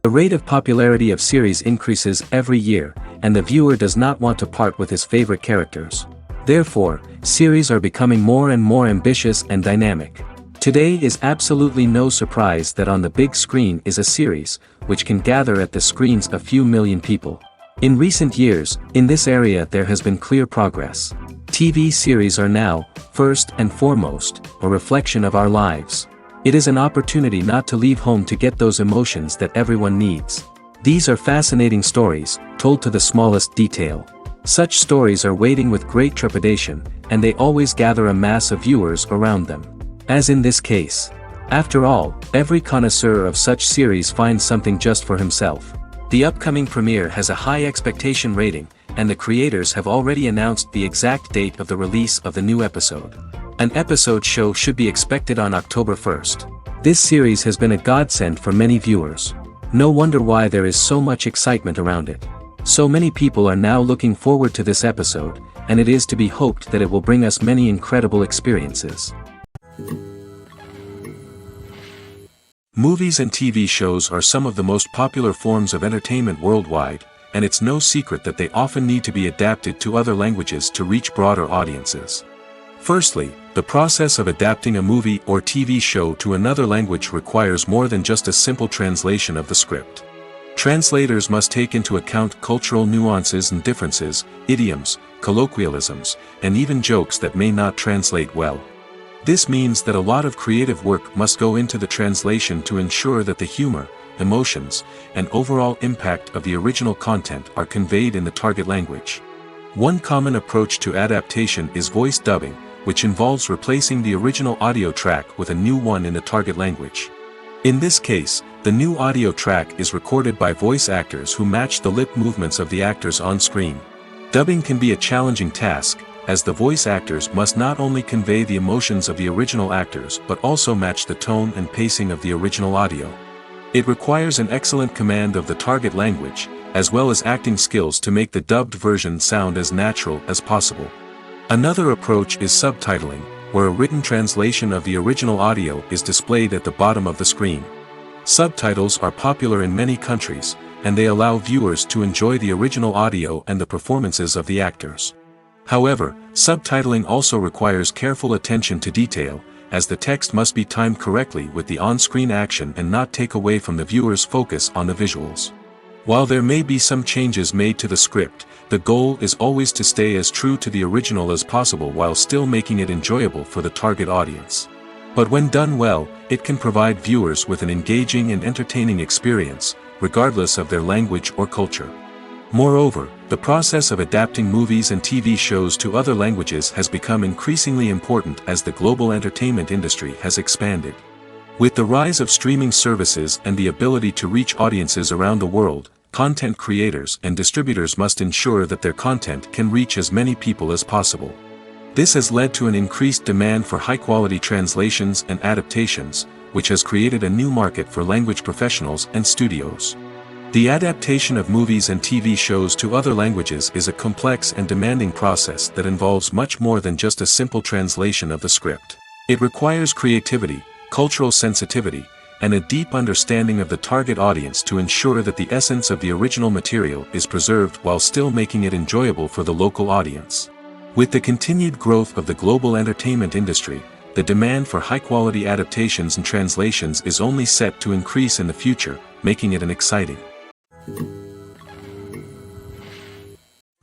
The rate of popularity of series increases every year, and the viewer does not want to part with his favorite characters. Therefore, series are becoming more and more ambitious and dynamic. Today is absolutely no surprise that on the big screen is a series, which can gather at the screens a few million people. In recent years, in this area there has been clear progress. TV series are now, first and foremost, a reflection of our lives. It is an opportunity not to leave home to get those emotions that everyone needs. These are fascinating stories, told to the smallest detail. Such stories are waiting with great trepidation, and they always gather a mass of viewers around them. As in this case. After all, every connoisseur of such series finds something just for himself. The upcoming premiere has a high expectation rating, and the creators have already announced the exact date of the release of the new episode. An episode show should be expected on October 1st. This series has been a godsend for many viewers. No wonder why there is so much excitement around it. So many people are now looking forward to this episode, and it is to be hoped that it will bring us many incredible experiences. Movies and TV shows are some of the most popular forms of entertainment worldwide, and it's no secret that they often need to be adapted to other languages to reach broader audiences. Firstly, the process of adapting a movie or TV show to another language requires more than just a simple translation of the script. Translators must take into account cultural nuances and differences, idioms, colloquialisms, and even jokes that may not translate well. This means that a lot of creative work must go into the translation to ensure that the humor, emotions, and overall impact of the original content are conveyed in the target language. One common approach to adaptation is voice dubbing, which involves replacing the original audio track with a new one in the target language. In this case, the new audio track is recorded by voice actors who match the lip movements of the actors on screen. Dubbing can be a challenging task, as the voice actors must not only convey the emotions of the original actors but also match the tone and pacing of the original audio. It requires an excellent command of the target language, as well as acting skills to make the dubbed version sound as natural as possible. Another approach is subtitling, where a written translation of the original audio is displayed at the bottom of the screen. Subtitles are popular in many countries, and they allow viewers to enjoy the original audio and the performances of the actors. However, subtitling also requires careful attention to detail, as the text must be timed correctly with the on-screen action and not take away from the viewer's focus on the visuals. While there may be some changes made to the script, the goal is always to stay as true to the original as possible while still making it enjoyable for the target audience. But when done well, it can provide viewers with an engaging and entertaining experience, regardless of their language or culture. Moreover, the process of adapting movies and TV shows to other languages has become increasingly important as the global entertainment industry has expanded. With the rise of streaming services and the ability to reach audiences around the world, content creators and distributors must ensure that their content can reach as many people as possible. This has led to an increased demand for high-quality translations and adaptations, which has created a new market for language professionals and studios. The adaptation of movies and TV shows to other languages is a complex and demanding process that involves much more than just a simple translation of the script. It requires creativity, cultural sensitivity, and a deep understanding of the target audience to ensure that the essence of the original material is preserved while still making it enjoyable for the local audience. With the continued growth of the global entertainment industry, the demand for high-quality adaptations and translations is only set to increase in the future, making it an exciting.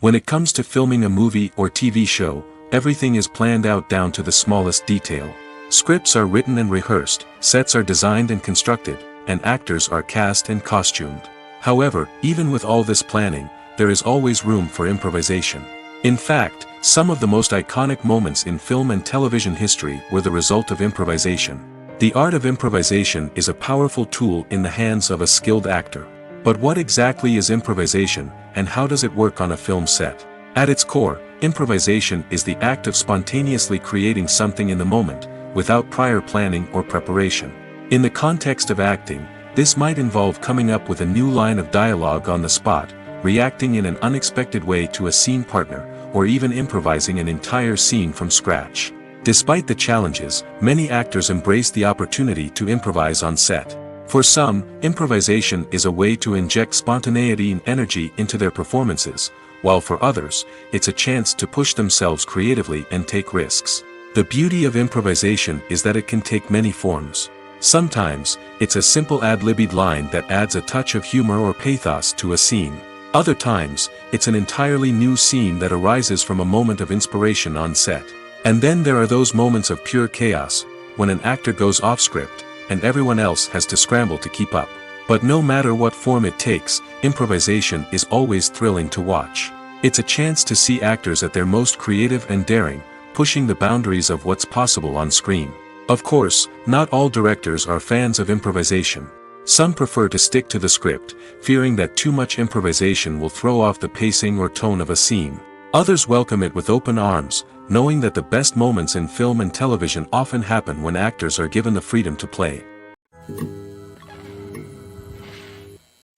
When it comes to filming a movie or TV show, everything is planned out down to the smallest detail. Scripts are written and rehearsed, sets are designed and constructed, and actors are cast and costumed. However, even with all this planning, there is always room for improvisation. In fact, some of the most iconic moments in film and television history were the result of improvisation. The art of improvisation is a powerful tool in the hands of a skilled actor. But what exactly is improvisation, and how does it work on a film set? At its core, improvisation is the act of spontaneously creating something in the moment, without prior planning or preparation. In the context of acting, this might involve coming up with a new line of dialogue on the spot, reacting in an unexpected way to a scene partner, or even improvising an entire scene from scratch. Despite the challenges, many actors embrace the opportunity to improvise on set. For some, improvisation is a way to inject spontaneity and energy into their performances, while for others, it's a chance to push themselves creatively and take risks. The beauty of improvisation is that it can take many forms. Sometimes, it's a simple ad-libbed line that adds a touch of humor or pathos to a scene. Other times, it's an entirely new scene that arises from a moment of inspiration on set. And then there are those moments of pure chaos, when an actor goes off script, and everyone else has to scramble to keep up. But no matter what form it takes, improvisation is always thrilling to watch. It's a chance to see actors at their most creative and daring, pushing the boundaries of what's possible on screen. Of course, not all directors are fans of improvisation. Some prefer to stick to the script, fearing that too much improvisation will throw off the pacing or tone of a scene. Others welcome it with open arms, knowing that the best moments in film and television often happen when actors are given the freedom to play.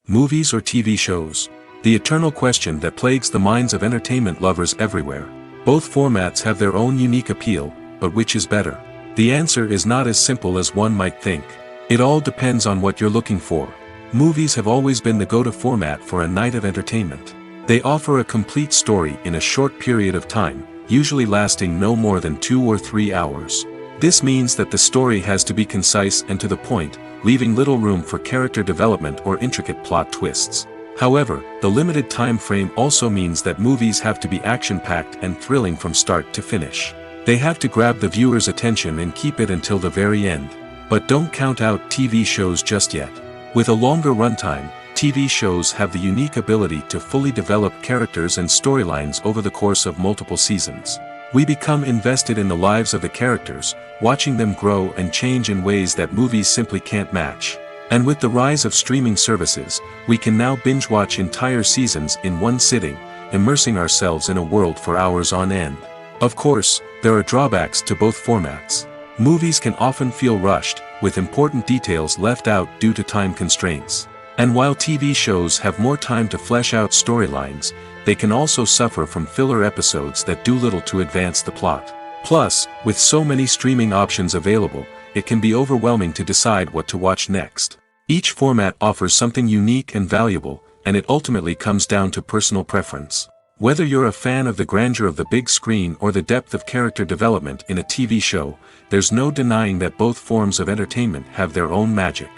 Movies or TV shows? The eternal question that plagues the minds of entertainment lovers everywhere. Both formats have their own unique appeal, but which is better? The answer is not as simple as one might think. It all depends on what you're looking for. Movies have always been the go-to format for a night of entertainment. They offer a complete story in a short period of time, usually lasting no more than 2 or 3 hours. This means that the story has to be concise and to the point, leaving little room for character development or intricate plot twists. However, the limited time frame also means that movies have to be action-packed and thrilling from start to finish. They have to grab the viewer's attention and keep it until the very end. But don't count out TV shows just yet. With a longer runtime, TV shows have the unique ability to fully develop characters and storylines over the course of multiple seasons. We become invested in the lives of the characters, watching them grow and change in ways that movies simply can't match. And with the rise of streaming services, we can now binge-watch entire seasons in one sitting, immersing ourselves in a world for hours on end. Of course, there are drawbacks to both formats. Movies can often feel rushed, with important details left out due to time constraints. And while TV shows have more time to flesh out storylines, they can also suffer from filler episodes that do little to advance the plot. Plus, with so many streaming options available, it can be overwhelming to decide what to watch next. Each format offers something unique and valuable, and it ultimately comes down to personal preference. Whether you're a fan of the grandeur of the big screen or the depth of character development in a TV show, there's no denying that both forms of entertainment have their own magic.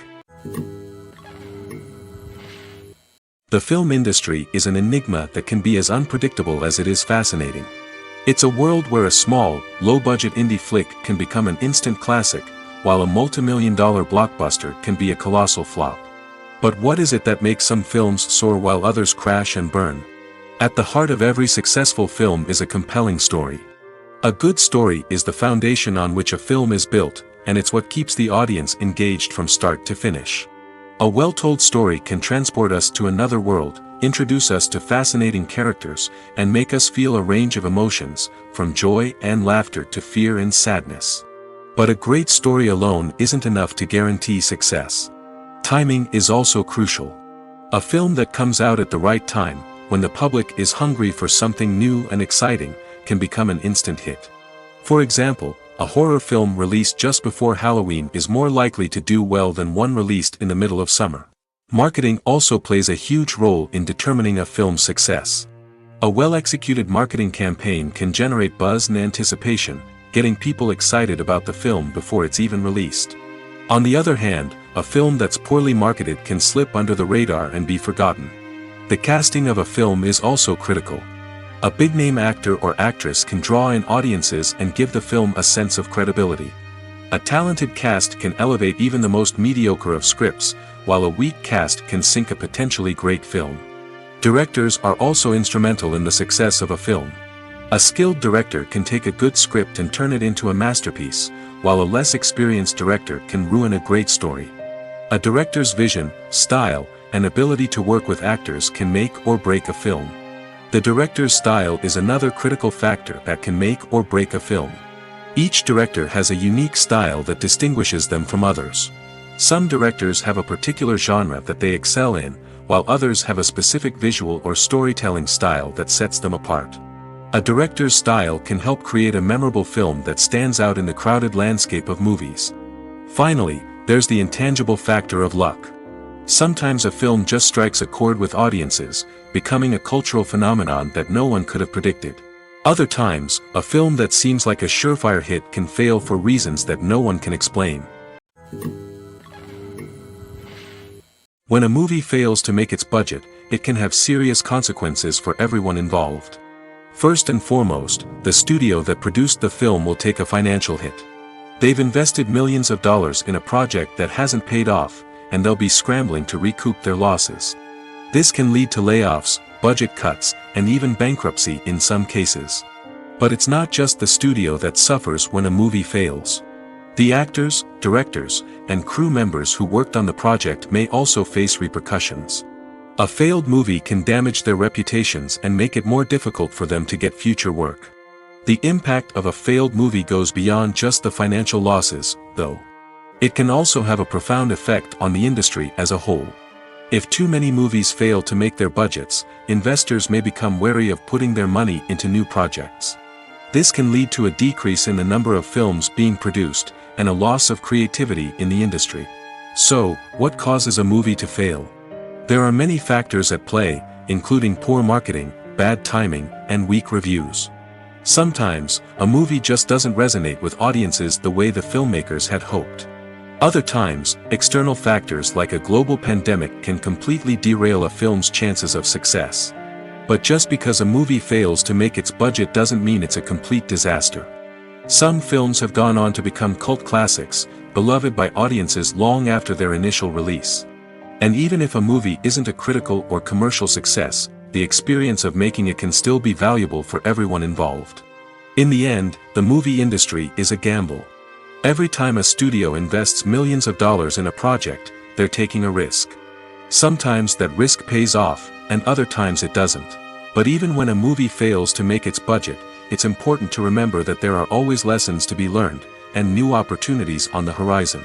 The film industry is an enigma that can be as unpredictable as it is fascinating. It's a world where a small, low-budget indie flick can become an instant classic, while a multi-million-dollar blockbuster can be a colossal flop. But what is it that makes some films soar while others crash and burn? At the heart of every successful film is a compelling story. A good story is the foundation on which a film is built, and it's what keeps the audience engaged from start to finish. A well-told story can transport us to another world, introduce us to fascinating characters, and make us feel a range of emotions, from joy and laughter to fear and sadness. But a great story alone isn't enough to guarantee success. Timing is also crucial. A film that comes out at the right time, when the public is hungry for something new and exciting, can become an instant hit. For example, a horror film released just before Halloween is more likely to do well than one released in the middle of summer. Marketing also plays a huge role in determining a film's success. A well-executed marketing campaign can generate buzz and anticipation, getting people excited about the film before it's even released. On the other hand, a film that's poorly marketed can slip under the radar and be forgotten. The casting of a film is also critical. A big-name actor or actress can draw in audiences and give the film a sense of credibility. A talented cast can elevate even the most mediocre of scripts, while a weak cast can sink a potentially great film. Directors are also instrumental in the success of a film. A skilled director can take a good script and turn it into a masterpiece, while a less experienced director can ruin a great story. A director's vision, style, and ability to work with actors can make or break a film. The director's style is another critical factor that can make or break a film. Each director has a unique style that distinguishes them from others. Some directors have a particular genre that they excel in, while others have a specific visual or storytelling style that sets them apart. A director's style can help create a memorable film that stands out in the crowded landscape of movies. Finally, there's the intangible factor of luck. Sometimes a film just strikes a chord with audiences, becoming a cultural phenomenon that no one could have predicted. Other times, a film that seems like a surefire hit can fail for reasons that no one can explain. When a movie fails to make its budget, it can have serious consequences for everyone involved. First and foremost, the studio that produced the film will take a financial hit. They've invested millions of dollars in a project that hasn't paid off, and they'll be scrambling to recoup their losses. This can lead to layoffs, budget cuts, and even bankruptcy in some cases. But it's not just the studio that suffers when a movie fails. The actors, directors, and crew members who worked on the project may also face repercussions. A failed movie can damage their reputations and make it more difficult for them to get future work. The impact of a failed movie goes beyond just the financial losses, though. It can also have a profound effect on the industry as a whole. If too many movies fail to make their budgets, investors may become wary of putting their money into new projects. This can lead to a decrease in the number of films being produced, and a loss of creativity in the industry. So, what causes a movie to fail? There are many factors at play, including poor marketing, bad timing, and weak reviews. Sometimes, a movie just doesn't resonate with audiences the way the filmmakers had hoped. Other times, external factors like a global pandemic can completely derail a film's chances of success. But just because a movie fails to make its budget doesn't mean it's a complete disaster. Some films have gone on to become cult classics, beloved by audiences long after their initial release. And even if a movie isn't a critical or commercial success, the experience of making it can still be valuable for everyone involved. In the end, the movie industry is a gamble. Every time a studio invests millions of dollars in a project, they're taking a risk. Sometimes that risk pays off, and other times it doesn't. But even when a movie fails to make its budget, it's important to remember that there are always lessons to be learned, and new opportunities on the horizon.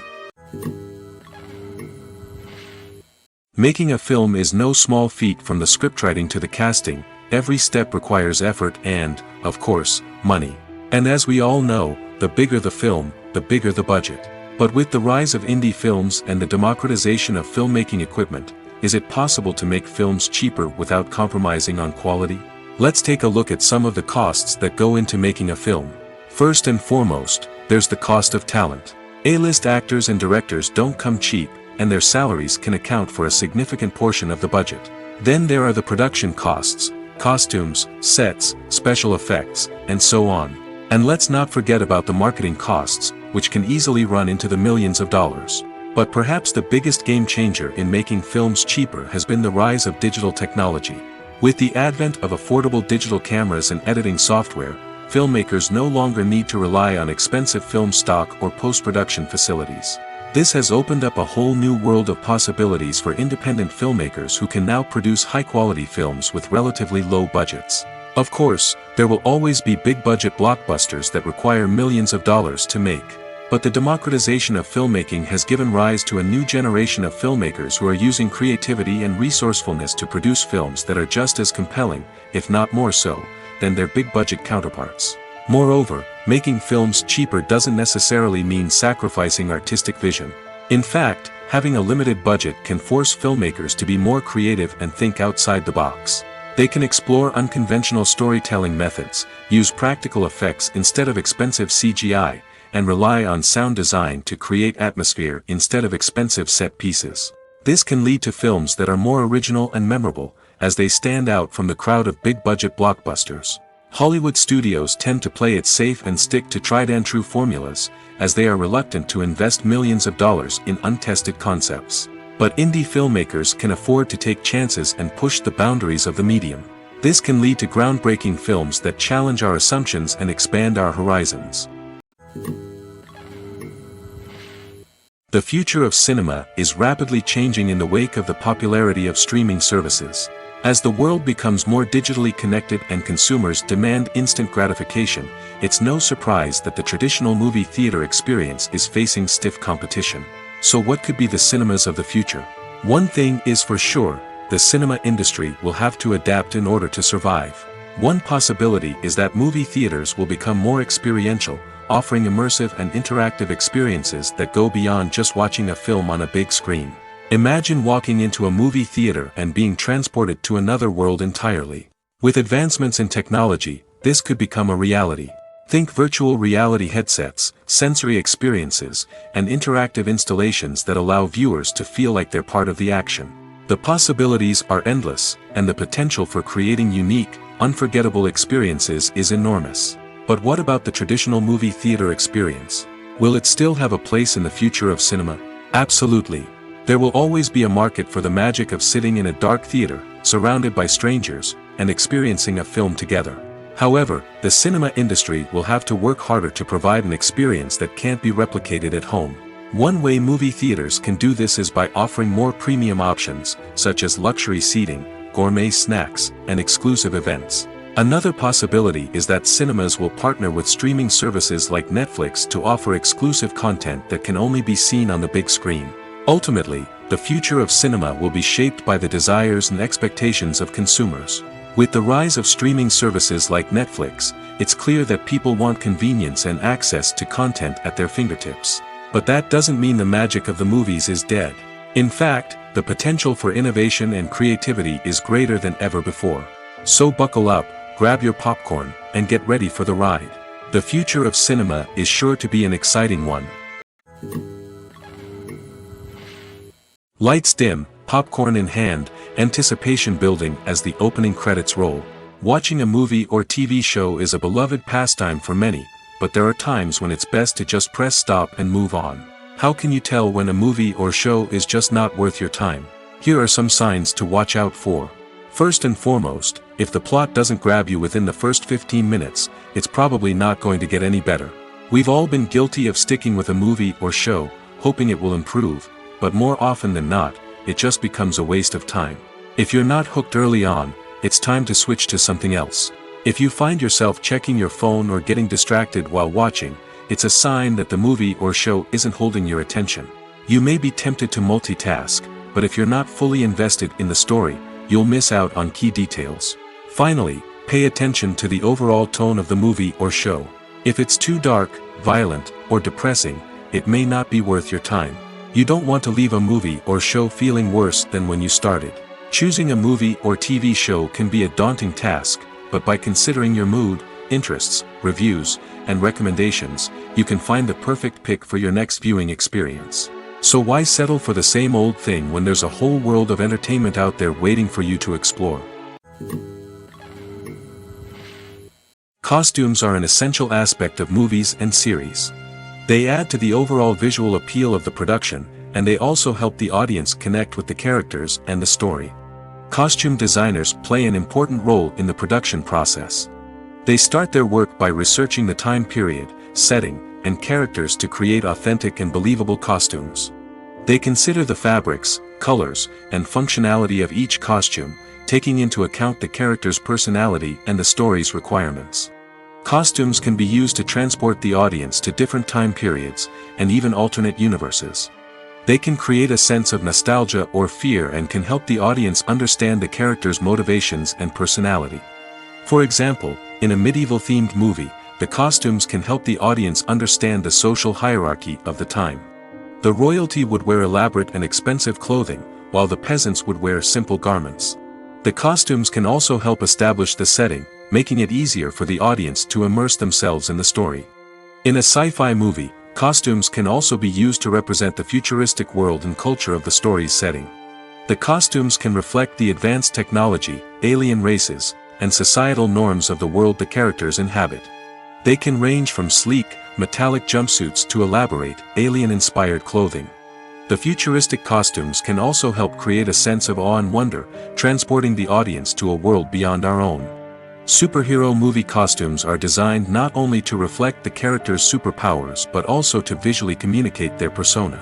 Making a film is no small feat. From the scriptwriting to the casting, every step requires effort and, of course, money. And as we all know, the bigger the film, the bigger the budget. But with the rise of indie films and the democratization of filmmaking equipment, is it possible to make films cheaper without compromising on quality? Let's take a look at some of the costs that go into making a film. First and foremost, there's the cost of talent. A-list actors and directors don't come cheap, and their salaries can account for a significant portion of the budget. Then there are the production costs, costumes, sets, special effects, and so on. And let's not forget about the marketing costs, which can easily run into the millions of dollars. But perhaps the biggest game changer in making films cheaper has been the rise of digital technology. With the advent of affordable digital cameras and editing software, filmmakers no longer need to rely on expensive film stock or post-production facilities. This has opened up a whole new world of possibilities for independent filmmakers who can now produce high-quality films with relatively low budgets. Of course, there will always be big-budget blockbusters that require millions of dollars to make. But the democratization of filmmaking has given rise to a new generation of filmmakers who are using creativity and resourcefulness to produce films that are just as compelling, if not more so, than their big-budget counterparts. Moreover, making films cheaper doesn't necessarily mean sacrificing artistic vision. In fact, having a limited budget can force filmmakers to be more creative and think outside the box. They can explore unconventional storytelling methods, use practical effects instead of expensive CGI, and rely on sound design to create atmosphere instead of expensive set pieces. This can lead to films that are more original and memorable, as they stand out from the crowd of big-budget blockbusters. Hollywood studios tend to play it safe and stick to tried-and-true formulas, as they are reluctant to invest millions of dollars in untested concepts. But indie filmmakers can afford to take chances and push the boundaries of the medium. This can lead to groundbreaking films that challenge our assumptions and expand our horizons. The future of cinema is rapidly changing in the wake of the popularity of streaming services. As the world becomes more digitally connected and consumers demand instant gratification, it's no surprise that the traditional movie theater experience is facing stiff competition. So what could be the cinemas of the future? One thing is for sure, the cinema industry will have to adapt in order to survive. One possibility is that movie theaters will become more experiential, offering immersive and interactive experiences that go beyond just watching a film on a big screen. Imagine walking into a movie theater and being transported to another world entirely. With advancements in technology, this could become a reality. Think virtual reality headsets, sensory experiences, and interactive installations that allow viewers to feel like they're part of the action. The possibilities are endless, and the potential for creating unique, unforgettable experiences is enormous. But what about the traditional movie theater experience? Will it still have a place in the future of cinema? Absolutely. There will always be a market for the magic of sitting in a dark theater, surrounded by strangers, and experiencing a film together. However, the cinema industry will have to work harder to provide an experience that can't be replicated at home. One way movie theaters can do this is by offering more premium options, such as luxury seating, gourmet snacks, and exclusive events. Another possibility is that cinemas will partner with streaming services like Netflix to offer exclusive content that can only be seen on the big screen. Ultimately, the future of cinema will be shaped by the desires and expectations of consumers. With the rise of streaming services like Netflix, it's clear that people want convenience and access to content at their fingertips. But that doesn't mean the magic of the movies is dead. In fact, the potential for innovation and creativity is greater than ever before. So buckle up, grab your popcorn, and get ready for the ride. The future of cinema is sure to be an exciting one. Lights dim, popcorn in hand, anticipation building as the opening credits roll. Watching a movie or TV show is a beloved pastime for many, but there are times when it's best to just press stop and move on. How can you tell when a movie or show is just not worth your time? Here are some signs to watch out for. First and foremost, if the plot doesn't grab you within the first 15 minutes, it's probably not going to get any better. We've all been guilty of sticking with a movie or show, hoping it will improve, but more often than not, it just becomes a waste of time. If you're not hooked early on, it's time to switch to something else. If you find yourself checking your phone or getting distracted while watching, it's a sign that the movie or show isn't holding your attention. You may be tempted to multitask, but if you're not fully invested in the story, you'll miss out on key details. Finally, pay attention to the overall tone of the movie or show. If it's too dark, violent, or depressing, it may not be worth your time. You don't want to leave a movie or show feeling worse than when you started. Choosing a movie or TV show can be a daunting task, but by considering your mood, interests, reviews, and recommendations, you can find the perfect pick for your next viewing experience. So why settle for the same old thing when there's a whole world of entertainment out there waiting for you to explore? Costumes are an essential aspect of movies and series. They add to the overall visual appeal of the production, and they also help the audience connect with the characters and the story. Costume designers play an important role in the production process. They start their work by researching the time period, setting, and characters to create authentic and believable costumes. They consider the fabrics, colors, and functionality of each costume, taking into account the character's personality and the story's requirements. Costumes can be used to transport the audience to different time periods, and even alternate universes. They can create a sense of nostalgia or fear and can help the audience understand the character's motivations and personality. For example, in a medieval-themed movie, the costumes can help the audience understand the social hierarchy of the time. The royalty would wear elaborate and expensive clothing, while the peasants would wear simple garments. The costumes can also help establish the setting, making it easier for the audience to immerse themselves in the story. In a sci-fi movie, costumes can also be used to represent the futuristic world and culture of the story's setting. The costumes can reflect the advanced technology, alien races, and societal norms of the world the characters inhabit. They can range from sleek, metallic jumpsuits to elaborate, alien-inspired clothing. The futuristic costumes can also help create a sense of awe and wonder, transporting the audience to a world beyond our own. Superhero movie costumes are designed not only to reflect the character's superpowers but also to visually communicate their persona.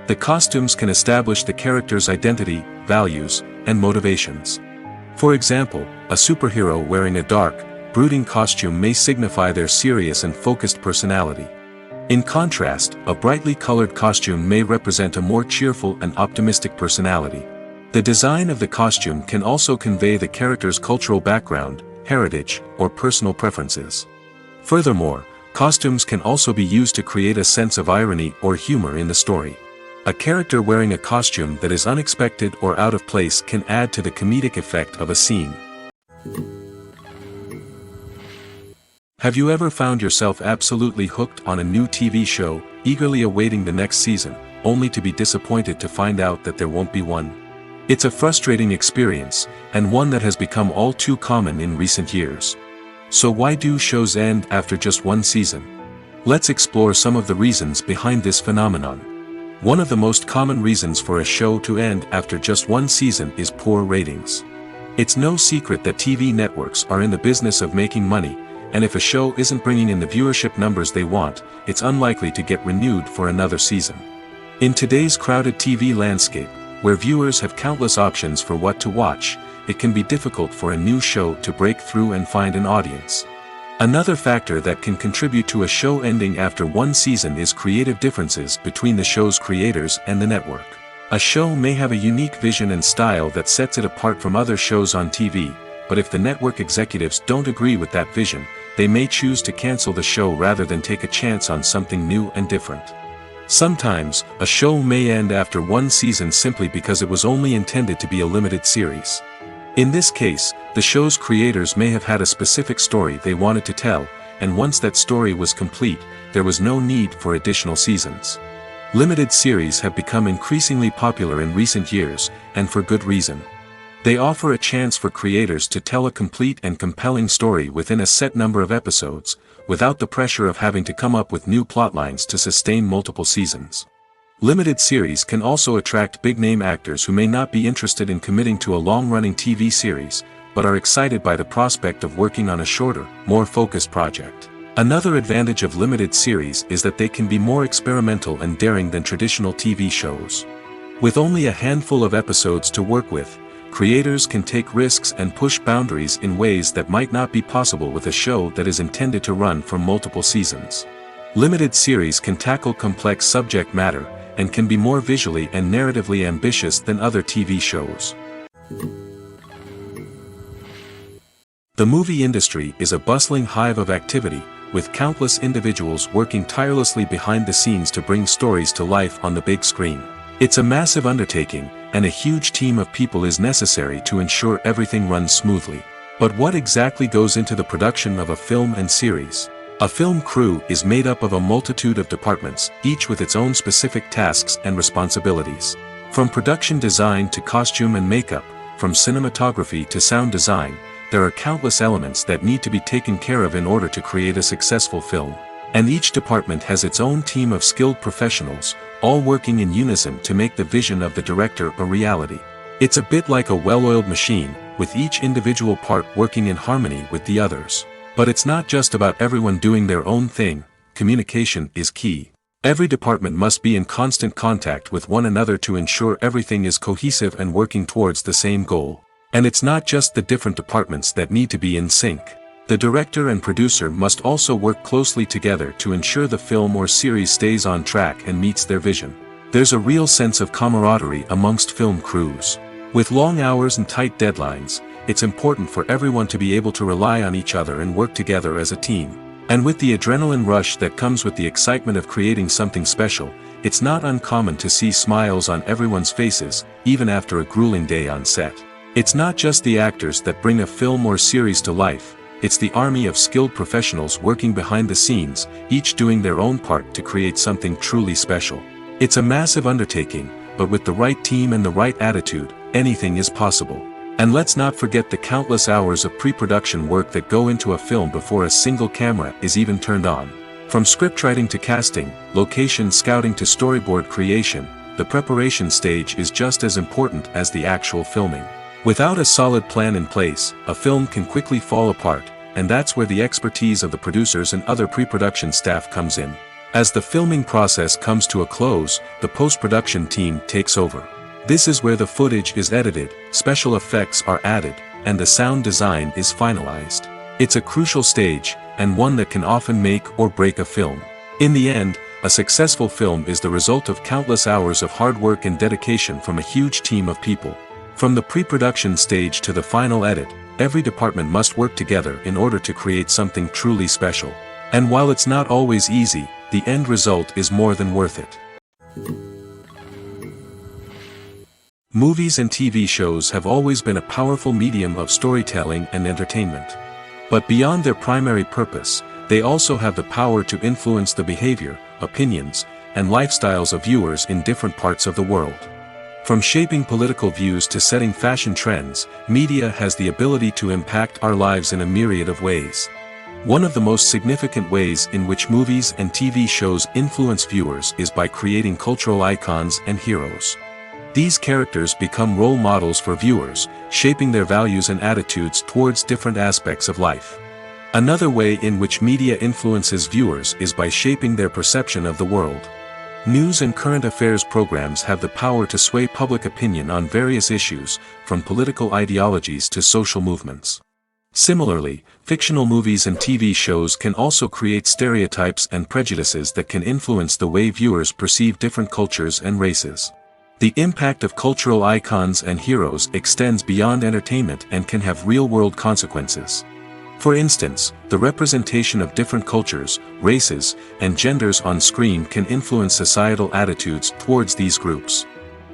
The costumes can establish the character's identity, values, and motivations. For example, a superhero wearing a dark, brooding costume may signify their serious and focused personality. In contrast, a brightly colored costume may represent a more cheerful and optimistic personality. The design of the costume can also convey the character's cultural background, heritage, or personal preferences. Furthermore, Costumes can also be used to create a sense of irony or humor in the story. A character wearing a costume that is unexpected or out of place can add to the comedic effect of a scene. Have you ever found yourself absolutely hooked on a new TV show, eagerly awaiting the next season, only to be disappointed to find out that there won't be one? It's a frustrating experience, and one that has become all too common in recent years. So why do shows end after just one season? Let's explore some of the reasons behind this phenomenon. One of the most common reasons for a show to end after just one season is poor ratings. It's no secret that TV networks are in the business of making money, and if a show isn't bringing in the viewership numbers they want, it's unlikely to get renewed for another season. In today's crowded TV landscape, where viewers have countless options for what to watch, it can be difficult for a new show to break through and find an audience. Another factor that can contribute to a show ending after one season is creative differences between the show's creators and the network. A show may have a unique vision and style that sets it apart from other shows on TV, but if the network executives don't agree with that vision, they may choose to cancel the show rather than take a chance on something new and different. Sometimes, a show may end after one season simply because it was only intended to be a limited series. In this case, the show's creators may have had a specific story they wanted to tell, and once that story was complete, there was no need for additional seasons. Limited series have become increasingly popular in recent years, and for good reason. They offer a chance for creators to tell a complete and compelling story within a set number of episodes, without the pressure of having to come up with new plotlines to sustain multiple seasons. Limited series can also attract big-name actors who may not be interested in committing to a long-running TV series, but are excited by the prospect of working on a shorter, more focused project. Another advantage of limited series is that they can be more experimental and daring than traditional TV shows. With only a handful of episodes to work with, creators can take risks and push boundaries in ways that might not be possible with a show that is intended to run for multiple seasons. Limited series can tackle complex subject matter, and can be more visually and narratively ambitious than other TV shows. The movie industry is a bustling hive of activity, with countless individuals working tirelessly behind the scenes to bring stories to life on the big screen. It's a massive undertaking, and a huge team of people is necessary to ensure everything runs smoothly. But what exactly goes into the production of a film and series? A film crew is made up of a multitude of departments, each with its own specific tasks and responsibilities. From production design to costume and makeup, from cinematography to sound design, there are countless elements that need to be taken care of in order to create a successful film. And each department has its own team of skilled professionals, all working in unison to make the vision of the director a reality. It's a bit like a well-oiled machine, with each individual part working in harmony with the others. But it's not just about everyone doing their own thing. Communication is key. Every department must be in constant contact with one another to ensure everything is cohesive and working towards the same goal. And it's not just the different departments that need to be in sync. The director and producer must also work closely together to ensure the film or series stays on track and meets their vision. There's a real sense of camaraderie amongst film crews. With long hours and tight deadlines, it's important for everyone to be able to rely on each other and work together as a team. And with the adrenaline rush that comes with the excitement of creating something special, it's not uncommon to see smiles on everyone's faces, even after a grueling day on set. It's not just the actors that bring a film or series to life, it's the army of skilled professionals working behind the scenes, each doing their own part to create something truly special. It's a massive undertaking, but with the right team and the right attitude, anything is possible. And let's not forget the countless hours of pre-production work that go into a film before a single camera is even turned on. From scriptwriting to casting, location scouting to storyboard creation, the preparation stage is just as important as the actual filming. Without a solid plan in place, a film can quickly fall apart, and that's where the expertise of the producers and other pre-production staff comes in. As the filming process comes to a close, the post-production team takes over. This is where the footage is edited, special effects are added, and the sound design is finalized. It's a crucial stage, and one that can often make or break a film. In the end, a successful film is the result of countless hours of hard work and dedication from a huge team of people. From the pre-production stage to the final edit, every department must work together in order to create something truly special. And while it's not always easy, the end result is more than worth it. Movies and TV shows have always been a powerful medium of storytelling and entertainment. But beyond their primary purpose, they also have the power to influence the behavior, opinions, and lifestyles of viewers in different parts of the world. From shaping political views to setting fashion trends, media has the ability to impact our lives in a myriad of ways. One of the most significant ways in which movies and TV shows influence viewers is by creating cultural icons and heroes. These characters become role models for viewers, shaping their values and attitudes towards different aspects of life. Another way in which media influences viewers is by shaping their perception of the world. News and current affairs programs have the power to sway public opinion on various issues, from political ideologies to social movements. Similarly, fictional movies and TV shows can also create stereotypes and prejudices that can influence the way viewers perceive different cultures and races. The impact of cultural icons and heroes extends beyond entertainment and can have real-world consequences. For instance, the representation of different cultures, races, and genders on screen can influence societal attitudes towards these groups.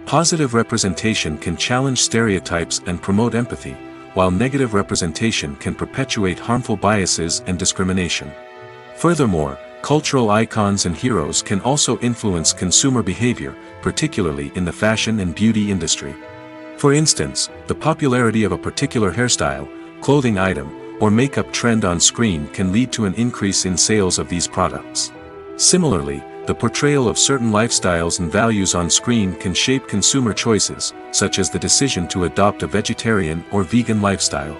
Positive representation can challenge stereotypes and promote empathy, while negative representation can perpetuate harmful biases and discrimination. Furthermore, cultural icons and heroes can also influence consumer behavior, particularly in the fashion and beauty industry. For instance, the popularity of a particular hairstyle, clothing item, or makeup trend on screen can lead to an increase in sales of these products. Similarly, the portrayal of certain lifestyles and values on screen can shape consumer choices, such as the decision to adopt a vegetarian or vegan lifestyle.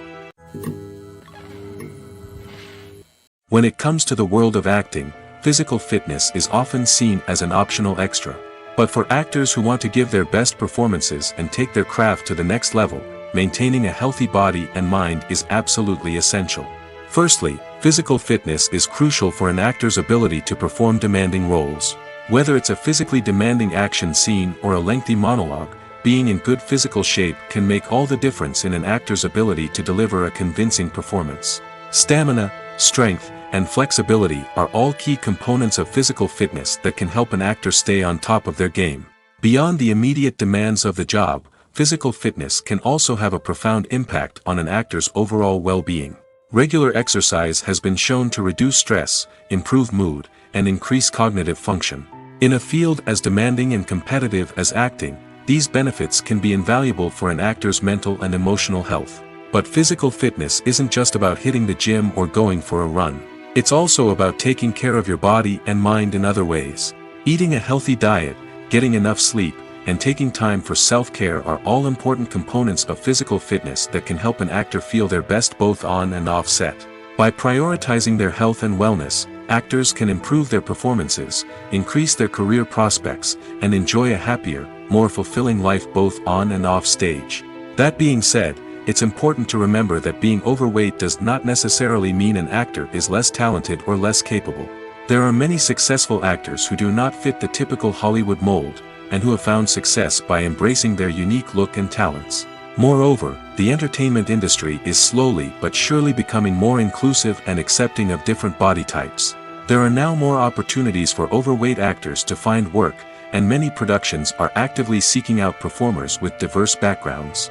When it comes to the world of acting, physical fitness is often seen as an optional extra. But for actors who want to give their best performances and take their craft to the next level, maintaining a healthy body and mind is absolutely essential. Firstly, physical fitness is crucial for an actor's ability to perform demanding roles. Whether it's a physically demanding action scene or a lengthy monologue, being in good physical shape can make all the difference in an actor's ability to deliver a convincing performance. Stamina, strength, and flexibility are all key components of physical fitness that can help an actor stay on top of their game. Beyond the immediate demands of the job, physical fitness can also have a profound impact on an actor's overall well-being. Regular exercise has been shown to reduce stress, improve mood, and increase cognitive function. In a field as demanding and competitive as acting, these benefits can be invaluable for an actor's mental and emotional health. But physical fitness isn't just about hitting the gym or going for a run. It's also about taking care of your body and mind in other ways. Eating a healthy diet, getting enough sleep, and taking time for self-care are all important components of physical fitness that can help an actor feel their best both on and off set. By prioritizing their health and wellness, actors can improve their performances, increase their career prospects, and enjoy a happier, more fulfilling life both on and off stage. That being said, it's important to remember that being overweight does not necessarily mean an actor is less talented or less capable. There are many successful actors who do not fit the typical Hollywood mold, and who have found success by embracing their unique look and talents. Moreover, the entertainment industry is slowly but surely becoming more inclusive and accepting of different body types. There are now more opportunities for overweight actors to find work, and many productions are actively seeking out performers with diverse backgrounds.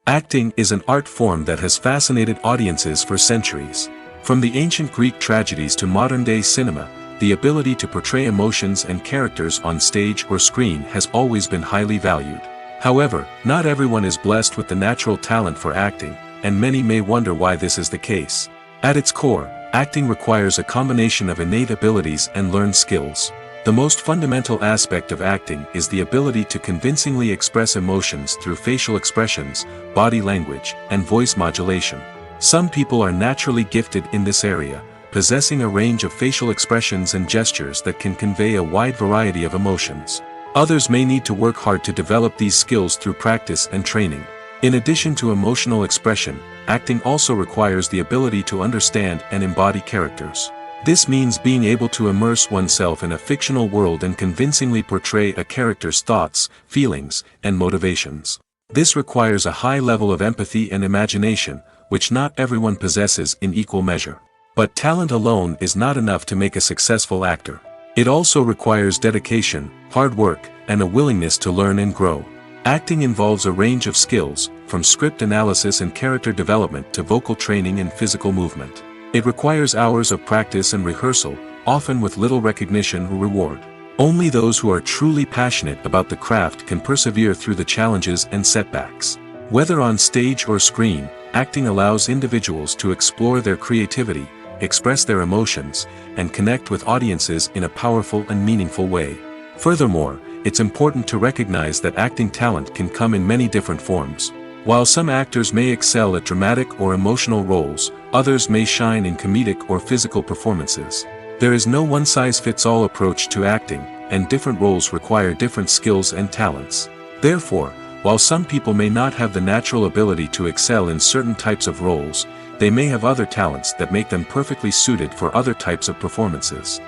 Acting is an art form that has fascinated audiences for centuries. From the ancient Greek tragedies to modern-day cinema, the ability to portray emotions and characters on stage or screen has always been highly valued. However, not everyone is blessed with the natural talent for acting, and many may wonder why this is the case. At its core, acting requires a combination of innate abilities and learned skills. The most fundamental aspect of acting is the ability to convincingly express emotions through facial expressions, body language, and voice modulation. Some people are naturally gifted in this area, possessing a range of facial expressions and gestures that can convey a wide variety of emotions. Others may need to work hard to develop these skills through practice and training. In addition to emotional expression, acting also requires the ability to understand and embody characters. This means being able to immerse oneself in a fictional world and convincingly portray a character's thoughts, feelings, and motivations. This requires a high level of empathy and imagination, which not everyone possesses in equal measure. But talent alone is not enough to make a successful actor. It also requires dedication, hard work, and a willingness to learn and grow. Acting involves a range of skills, from script analysis and character development to vocal training and physical movement. It requires hours of practice and rehearsal, often with little recognition or reward. Only those who are truly passionate about the craft can persevere through the challenges and setbacks. Whether on stage or screen, acting allows individuals to explore their creativity, express their emotions, and connect with audiences in a powerful and meaningful way. Furthermore, it's important to recognize that acting talent can come in many different forms. While some actors may excel at dramatic or emotional roles, others may shine in comedic or physical performances. There is no one-size-fits-all approach to acting, and different roles require different skills and talents. Therefore, while some people may not have the natural ability to excel in certain types of roles, they may have other talents that make them perfectly suited for other types of performances.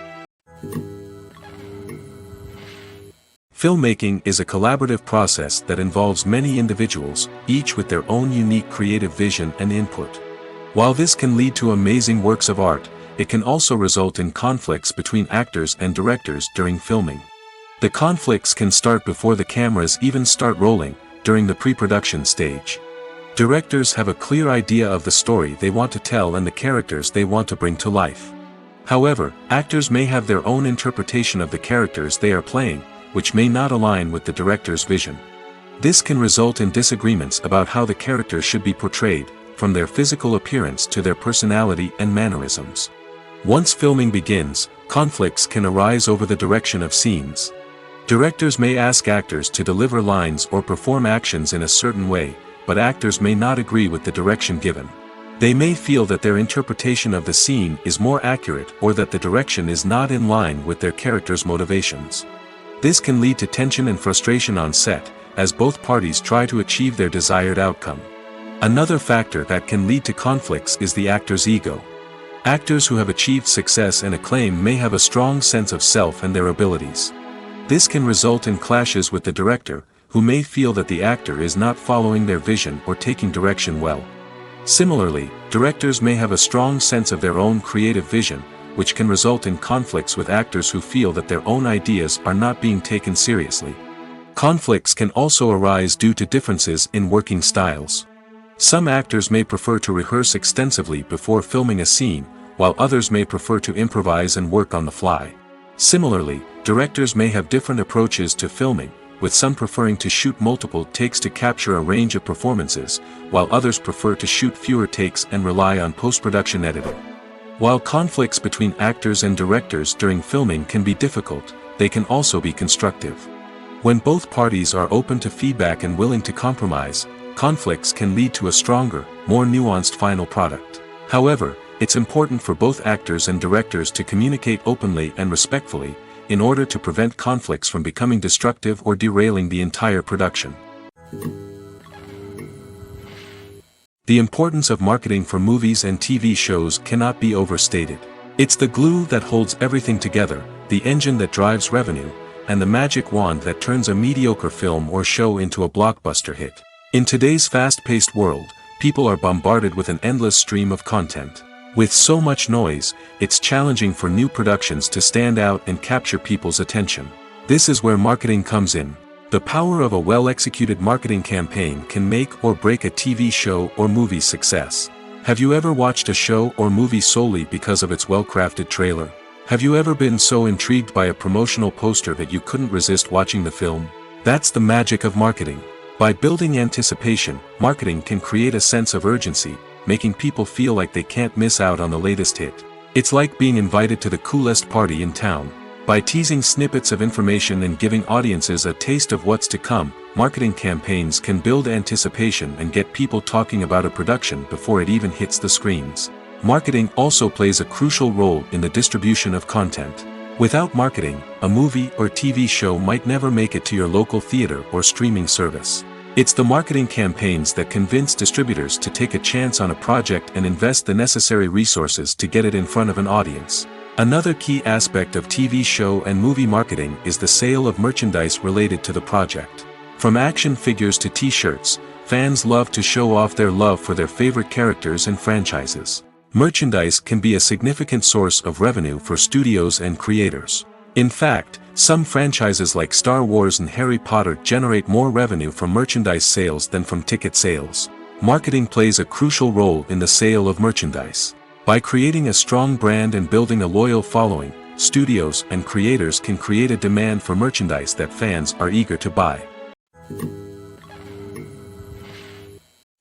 Filmmaking is a collaborative process that involves many individuals, each with their own unique creative vision and input. While this can lead to amazing works of art, it can also result in conflicts between actors and directors during filming. The conflicts can start before the cameras even start rolling, during the pre-production stage. Directors have a clear idea of the story they want to tell and the characters they want to bring to life. However, actors may have their own interpretation of the characters they are playing, which may not align with the director's vision. This can result in disagreements about how the characters should be portrayed, from their physical appearance to their personality and mannerisms. Once filming begins, conflicts can arise over the direction of scenes. Directors may ask actors to deliver lines or perform actions in a certain way, but actors may not agree with the direction given. They may feel that their interpretation of the scene is more accurate or that the direction is not in line with their character's motivations. This can lead to tension and frustration on set, as both parties try to achieve their desired outcome. Another factor that can lead to conflicts is the actor's ego. Actors who have achieved success and acclaim may have a strong sense of self and their abilities. This can result in clashes with the director, who may feel that the actor is not following their vision or taking direction well. Similarly, directors may have a strong sense of their own creative vision, which can result in conflicts with actors who feel that their own ideas are not being taken seriously. Conflicts can also arise due to differences in working styles. Some actors may prefer to rehearse extensively before filming a scene, while others may prefer to improvise and work on the fly. Similarly, directors may have different approaches to filming, with some preferring to shoot multiple takes to capture a range of performances, while others prefer to shoot fewer takes and rely on post-production editing. While conflicts between actors and directors during filming can be difficult, they can also be constructive. When both parties are open to feedback and willing to compromise, conflicts can lead to a stronger, more nuanced final product. However, it's important for both actors and directors to communicate openly and respectfully, in order to prevent conflicts from becoming destructive or derailing the entire production. The importance of marketing for movies and TV shows cannot be overstated. It's the glue that holds everything together, the engine that drives revenue, and the magic wand that turns a mediocre film or show into a blockbuster hit. In today's fast-paced world, people are bombarded with an endless stream of content. With so much noise, it's challenging for new productions to stand out and capture people's attention. This is where marketing comes in. The power of a well-executed marketing campaign can make or break a TV show or movie's success. Have you ever watched a show or movie solely because of its well-crafted trailer? Have you ever been so intrigued by a promotional poster that you couldn't resist watching the film? That's the magic of marketing. By building anticipation, marketing can create a sense of urgency, making people feel like they can't miss out on the latest hit. It's like being invited to the coolest party in town. By teasing snippets of information and giving audiences a taste of what's to come, marketing campaigns can build anticipation and get people talking about a production before it even hits the screens. Marketing also plays a crucial role in the distribution of content. Without marketing, a movie or TV show might never make it to your local theater or streaming service. It's the marketing campaigns that convince distributors to take a chance on a project and invest the necessary resources to get it in front of an audience. Another key aspect of TV show and movie marketing is the sale of merchandise related to the project. From action figures to t-shirts, fans love to show off their love for their favorite characters and franchises. Merchandise can be a significant source of revenue for studios and creators. In fact, some franchises like Star Wars and Harry Potter generate more revenue from merchandise sales than from ticket sales. Marketing plays a crucial role in the sale of merchandise. By creating a strong brand and building a loyal following, studios and creators can create a demand for merchandise that fans are eager to buy.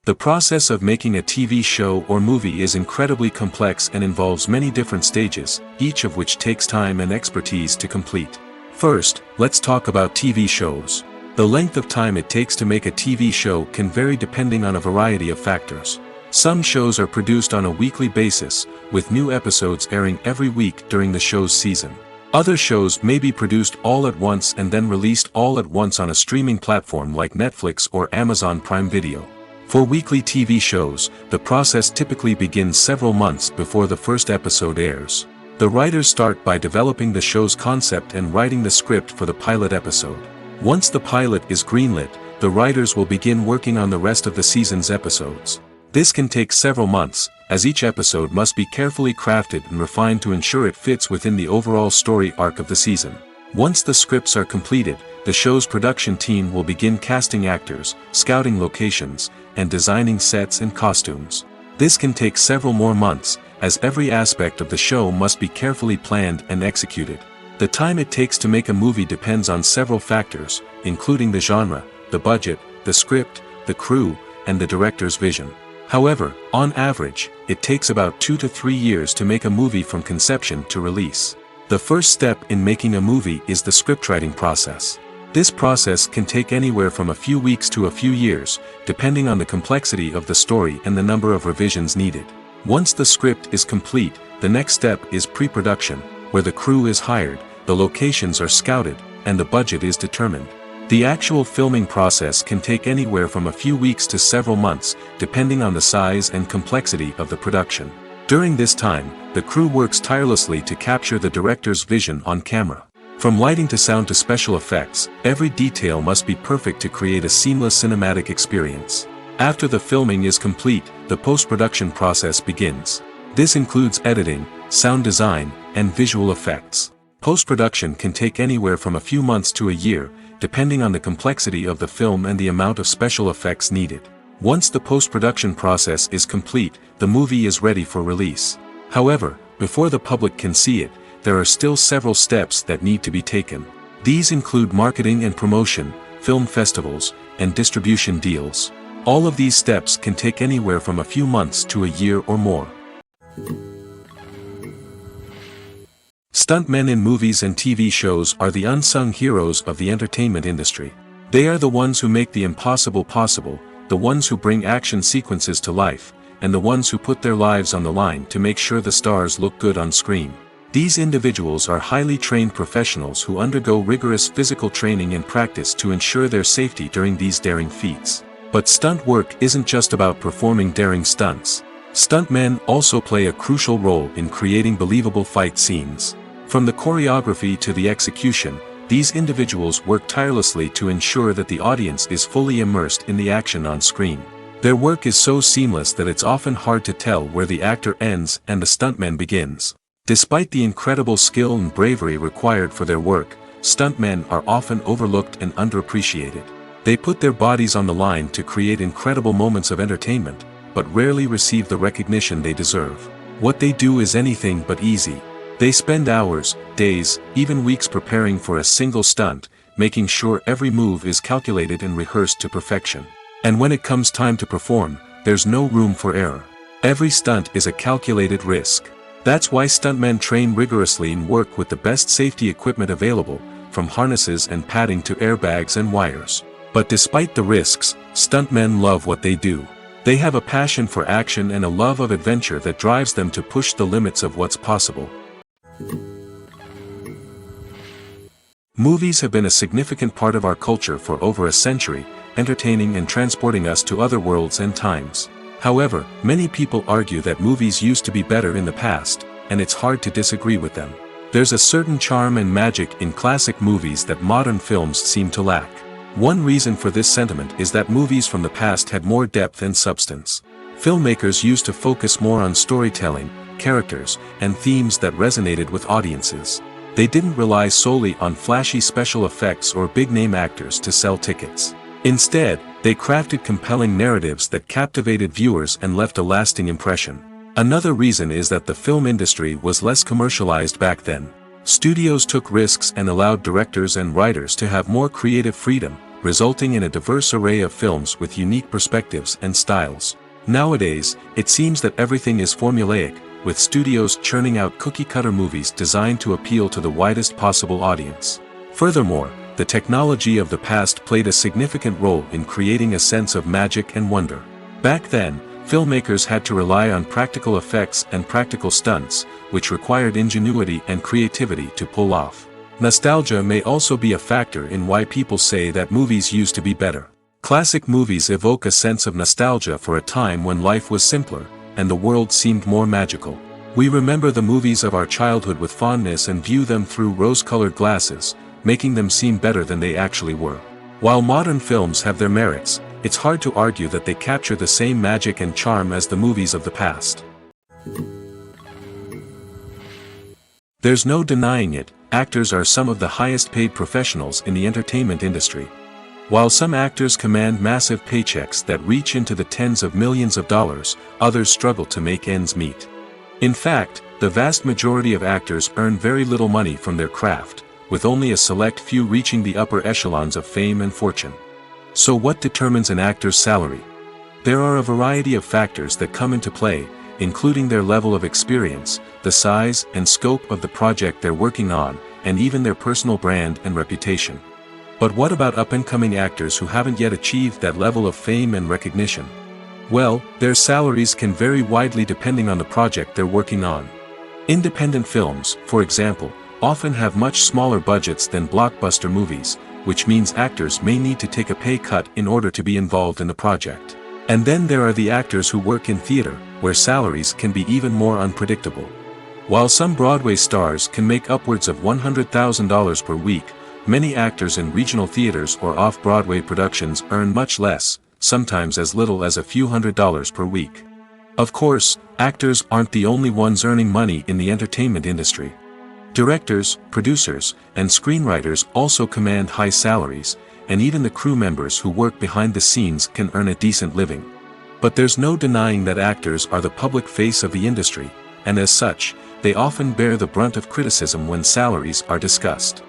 The process of making a TV show or movie is incredibly complex and involves many different stages, each of which takes time and expertise to complete. First, let's talk about TV shows. The length of time it takes to make a TV show can vary depending on a variety of factors. Some shows are produced on a weekly basis, with new episodes airing every week during the show's season. Other shows may be produced all at once and then released all at once on a streaming platform like Netflix or Amazon Prime Video. For weekly TV shows, the process typically begins several months before the first episode airs. The writers start by developing the show's concept and writing the script for the pilot episode. Once the pilot is greenlit, the writers will begin working on the rest of the season's episodes. This can take several months, as each episode must be carefully crafted and refined to ensure it fits within the overall story arc of the season. Once the scripts are completed, the show's production team will begin casting actors, scouting locations, and designing sets and costumes. This can take several more months, as every aspect of the show must be carefully planned and executed. The time it takes to make a movie depends on several factors, including the genre, the budget, the script, the crew, and the director's vision. However, on average, it takes about 2 to 3 years to make a movie from conception to release. The first step in making a movie is the scriptwriting process. This process can take anywhere from a few weeks to a few years, depending on the complexity of the story and the number of revisions needed. Once the script is complete, the next step is pre-production, where the crew is hired, the locations are scouted, and the budget is determined. The actual filming process can take anywhere from a few weeks to several months, depending on the size and complexity of the production. During this time, the crew works tirelessly to capture the director's vision on camera. From lighting to sound to special effects, every detail must be perfect to create a seamless cinematic experience. After the filming is complete, the post-production process begins. This includes editing, sound design, and visual effects. Post-production can take anywhere from a few months to a year, depending on the complexity of the film and the amount of special effects needed. Once the post-production process is complete, the movie is ready for release. However, before the public can see it, there are still several steps that need to be taken. These include marketing and promotion, film festivals, and distribution deals. All of these steps can take anywhere from a few months to a year or more. Stuntmen in movies and TV shows are the unsung heroes of the entertainment industry. They are the ones who make the impossible possible, the ones who bring action sequences to life, and the ones who put their lives on the line to make sure the stars look good on screen. These individuals are highly trained professionals who undergo rigorous physical training and practice to ensure their safety during these daring feats. But stunt work isn't just about performing daring stunts. Stuntmen also play a crucial role in creating believable fight scenes. From the choreography to the execution, these individuals work tirelessly to ensure that the audience is fully immersed in the action on screen. Their work is so seamless that it's often hard to tell where the actor ends and the stuntman begins. Despite the incredible skill and bravery required for their work, stuntmen are often overlooked and underappreciated. They put their bodies on the line to create incredible moments of entertainment, but rarely receive the recognition they deserve. What they do is anything but easy. They spend hours, days, even weeks preparing for a single stunt, making sure every move is calculated and rehearsed to perfection. And when it comes time to perform, there's no room for error. Every stunt is a calculated risk. That's why stuntmen train rigorously and work with the best safety equipment available, from harnesses and padding to airbags and wires. But despite the risks, stuntmen love what they do. They have a passion for action and a love of adventure that drives them to push the limits of what's possible. Movies have been a significant part of our culture for over a century, entertaining and transporting us to other worlds and times. However, many people argue that movies used to be better in the past, and it's hard to disagree with them. There's a certain charm and magic in classic movies that modern films seem to lack. One reason for this sentiment is that movies from the past had more depth and substance. Filmmakers used to focus more on storytelling, characters, and themes that resonated with audiences. They didn't rely solely on flashy special effects or big-name actors to sell tickets. Instead, they crafted compelling narratives that captivated viewers and left a lasting impression. Another reason is that the film industry was less commercialized back then. Studios took risks and allowed directors and writers to have more creative freedom, resulting in a diverse array of films with unique perspectives and styles. Nowadays, it seems that everything is formulaic, with studios churning out cookie-cutter movies designed to appeal to the widest possible audience. Furthermore, the technology of the past played a significant role in creating a sense of magic and wonder. Back then, filmmakers had to rely on practical effects and practical stunts, which required ingenuity and creativity to pull off. Nostalgia may also be a factor in why people say that movies used to be better. Classic movies evoke a sense of nostalgia for a time when life was simpler, and the world seemed more magical. We remember the movies of our childhood with fondness and view them through rose-colored glasses, making them seem better than they actually were. While modern films have their merits, it's hard to argue that they capture the same magic and charm as the movies of the past. There's no denying it, actors are some of the highest-paid professionals in the entertainment industry. While some actors command massive paychecks that reach into the tens of millions of dollars, others struggle to make ends meet. In fact, the vast majority of actors earn very little money from their craft, with only a select few reaching the upper echelons of fame and fortune. So what determines an actor's salary? There are a variety of factors that come into play, including their level of experience, the size and scope of the project they're working on, and even their personal brand and reputation. But what about up-and-coming actors who haven't yet achieved that level of fame and recognition? Well, their salaries can vary widely depending on the project they're working on. Independent films, for example, often have much smaller budgets than blockbuster movies, which means actors may need to take a pay cut in order to be involved in the project. And then there are the actors who work in theater, where salaries can be even more unpredictable. While some Broadway stars can make upwards of $100,000 per week, many actors in regional theaters or off-Broadway productions earn much less, sometimes as little as a few $100s per week. Of course, actors aren't the only ones earning money in the entertainment industry. Directors, producers, and screenwriters also command high salaries, and even the crew members who work behind the scenes can earn a decent living. But there's no denying that actors are the public face of the industry, and as such, they often bear the brunt of criticism when salaries are discussed.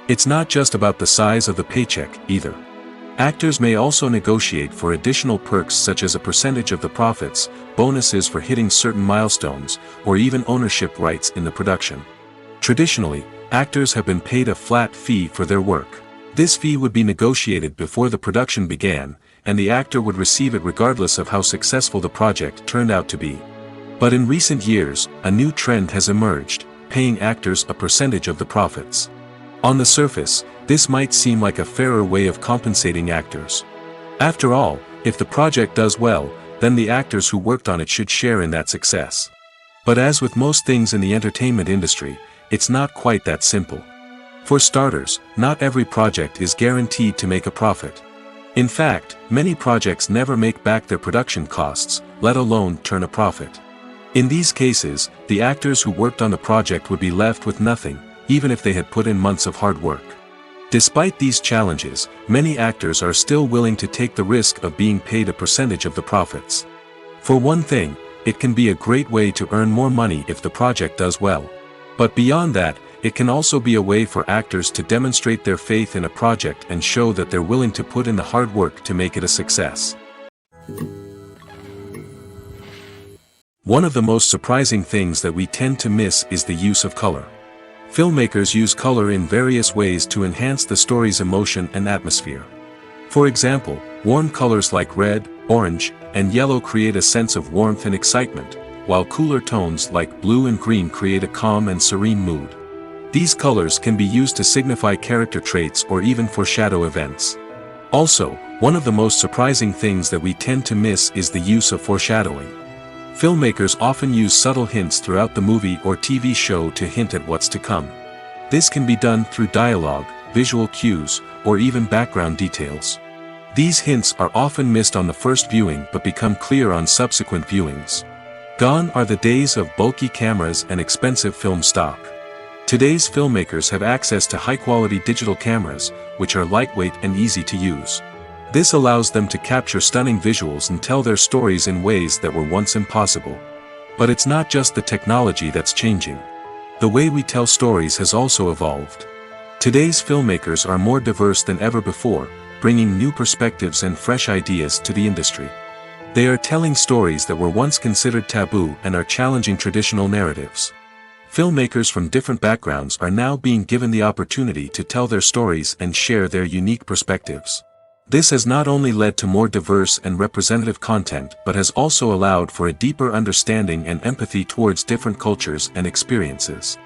It's not just about the size of the paycheck, either. Actors may also negotiate for additional perks such as a percentage of the profits, bonuses for hitting certain milestones, or even ownership rights in the production. Traditionally, actors have been paid a flat fee for their work. This fee would be negotiated before the production began, and the actor would receive it regardless of how successful the project turned out to be. But in recent years, a new trend has emerged, paying actors a percentage of the profits. On the surface, this might seem like a fairer way of compensating actors. After all, if the project does well, then the actors who worked on it should share in that success. But as with most things in the entertainment industry, it's not quite that simple. For starters, not every project is guaranteed to make a profit. In fact, many projects never make back their production costs, let alone turn a profit. In these cases, the actors who worked on the project would be left with nothing, even if they had put in months of hard work. Despite these challenges, many actors are still willing to take the risk of being paid a percentage of the profits. For one thing, it can be a great way to earn more money if the project does well. But beyond that, it can also be a way for actors to demonstrate their faith in a project and show that they're willing to put in the hard work to make it a success. One of the most surprising things that we tend to miss is the use of color. Filmmakers use color in various ways to enhance the story's emotion and atmosphere. For example, warm colors like red, orange, and yellow create a sense of warmth and excitement, while cooler tones like blue and green create a calm and serene mood. These colors can be used to signify character traits or even foreshadow events. Also, one of the most surprising things that we tend to miss is the use of foreshadowing. Filmmakers often use subtle hints throughout the movie or TV show to hint at what's to come. This can be done through dialogue, visual cues, or even background details. These hints are often missed on the first viewing but become clear on subsequent viewings. Gone are the days of bulky cameras and expensive film stock. Today's filmmakers have access to high-quality digital cameras, which are lightweight and easy to use. This allows them to capture stunning visuals and tell their stories in ways that were once impossible. But it's not just the technology that's changing. The way we tell stories has also evolved. Today's filmmakers are more diverse than ever before, bringing new perspectives and fresh ideas to the industry. They are telling stories that were once considered taboo and are challenging traditional narratives. Filmmakers from different backgrounds are now being given the opportunity to tell their stories and share their unique perspectives. This has not only led to more diverse and representative content but has also allowed for a deeper understanding and empathy towards different cultures and experiences.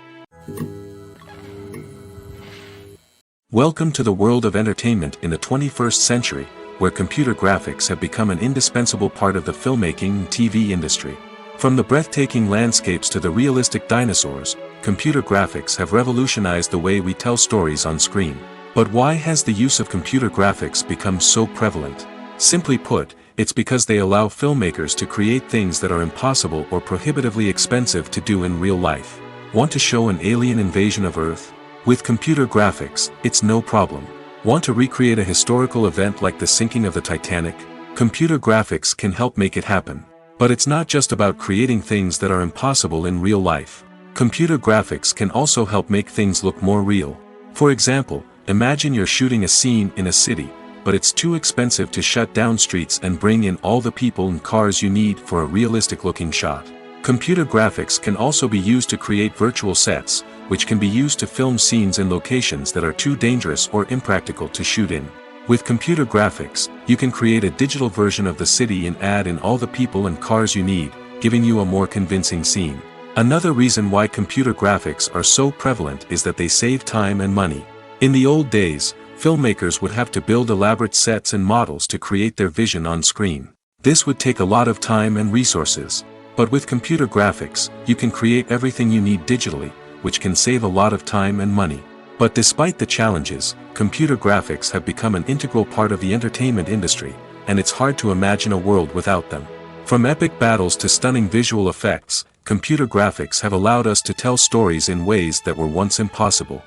Welcome to the world of entertainment in the 21st century, where computer graphics have become an indispensable part of the filmmaking and TV industry. From the breathtaking landscapes to the realistic dinosaurs, computer graphics have revolutionized the way we tell stories on screen. But why has the use of computer graphics become so prevalent? Simply put, it's because they allow filmmakers to create things that are impossible or prohibitively expensive to do in real life. Want to show an alien invasion of Earth? With computer graphics, it's no problem. Want to recreate a historical event like the sinking of the Titanic? Computer graphics can help make it happen. But it's not just about creating things that are impossible in real life. Computer graphics can also help make things look more real. For example, imagine you're shooting a scene in a city, but it's too expensive to shut down streets and bring in all the people and cars you need for a realistic-looking shot. Computer graphics can also be used to create virtual sets, which can be used to film scenes in locations that are too dangerous or impractical to shoot in. With computer graphics, you can create a digital version of the city and add in all the people and cars you need, giving you a more convincing scene. Another reason why computer graphics are so prevalent is that they save time and money. In the old days, filmmakers would have to build elaborate sets and models to create their vision on screen. This would take a lot of time and resources. But with computer graphics, you can create everything you need digitally, which can save a lot of time and money. But despite the challenges, computer graphics have become an integral part of the entertainment industry, and it's hard to imagine a world without them. From epic battles to stunning visual effects, computer graphics have allowed us to tell stories in ways that were once impossible.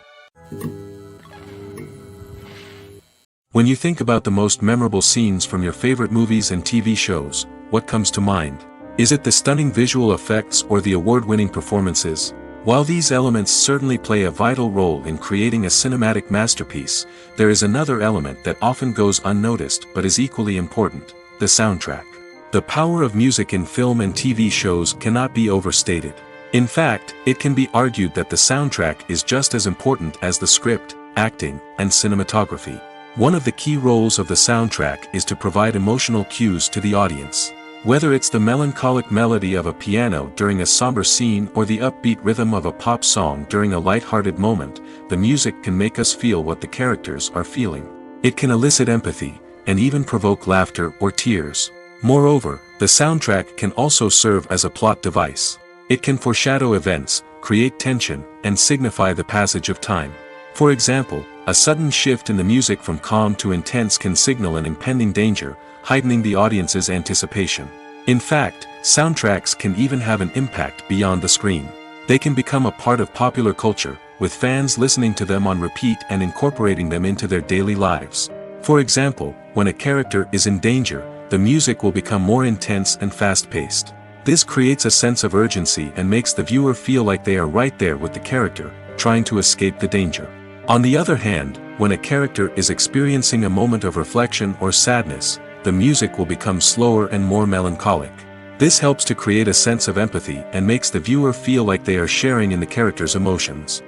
When you think about the most memorable scenes from your favorite movies and TV shows, what comes to mind? Is it the stunning visual effects or the award-winning performances? While these elements certainly play a vital role in creating a cinematic masterpiece, there is another element that often goes unnoticed but is equally important: the soundtrack. The power of music in film and TV shows cannot be overstated. In fact, it can be argued that the soundtrack is just as important as the script, acting, and cinematography. One of the key roles of the soundtrack is to provide emotional cues to the audience. Whether it's the melancholic melody of a piano during a somber scene or the upbeat rhythm of a pop song during a light-hearted moment, the music can make us feel what the characters are feeling. It can elicit empathy, and even provoke laughter or tears. Moreover, the soundtrack can also serve as a plot device. It can foreshadow events, create tension, and signify the passage of time. For example, a sudden shift in the music from calm to intense can signal an impending danger, heightening the audience's anticipation. In fact, soundtracks can even have an impact beyond the screen. They can become a part of popular culture, with fans listening to them on repeat and incorporating them into their daily lives. For example, when a character is in danger, the music will become more intense and fast-paced. This creates a sense of urgency and makes the viewer feel like they are right there with the character, trying to escape the danger. On the other hand, when a character is experiencing a moment of reflection or sadness, the music will become slower and more melancholic. This helps to create a sense of empathy and makes the viewer feel like they are sharing in the character's emotions.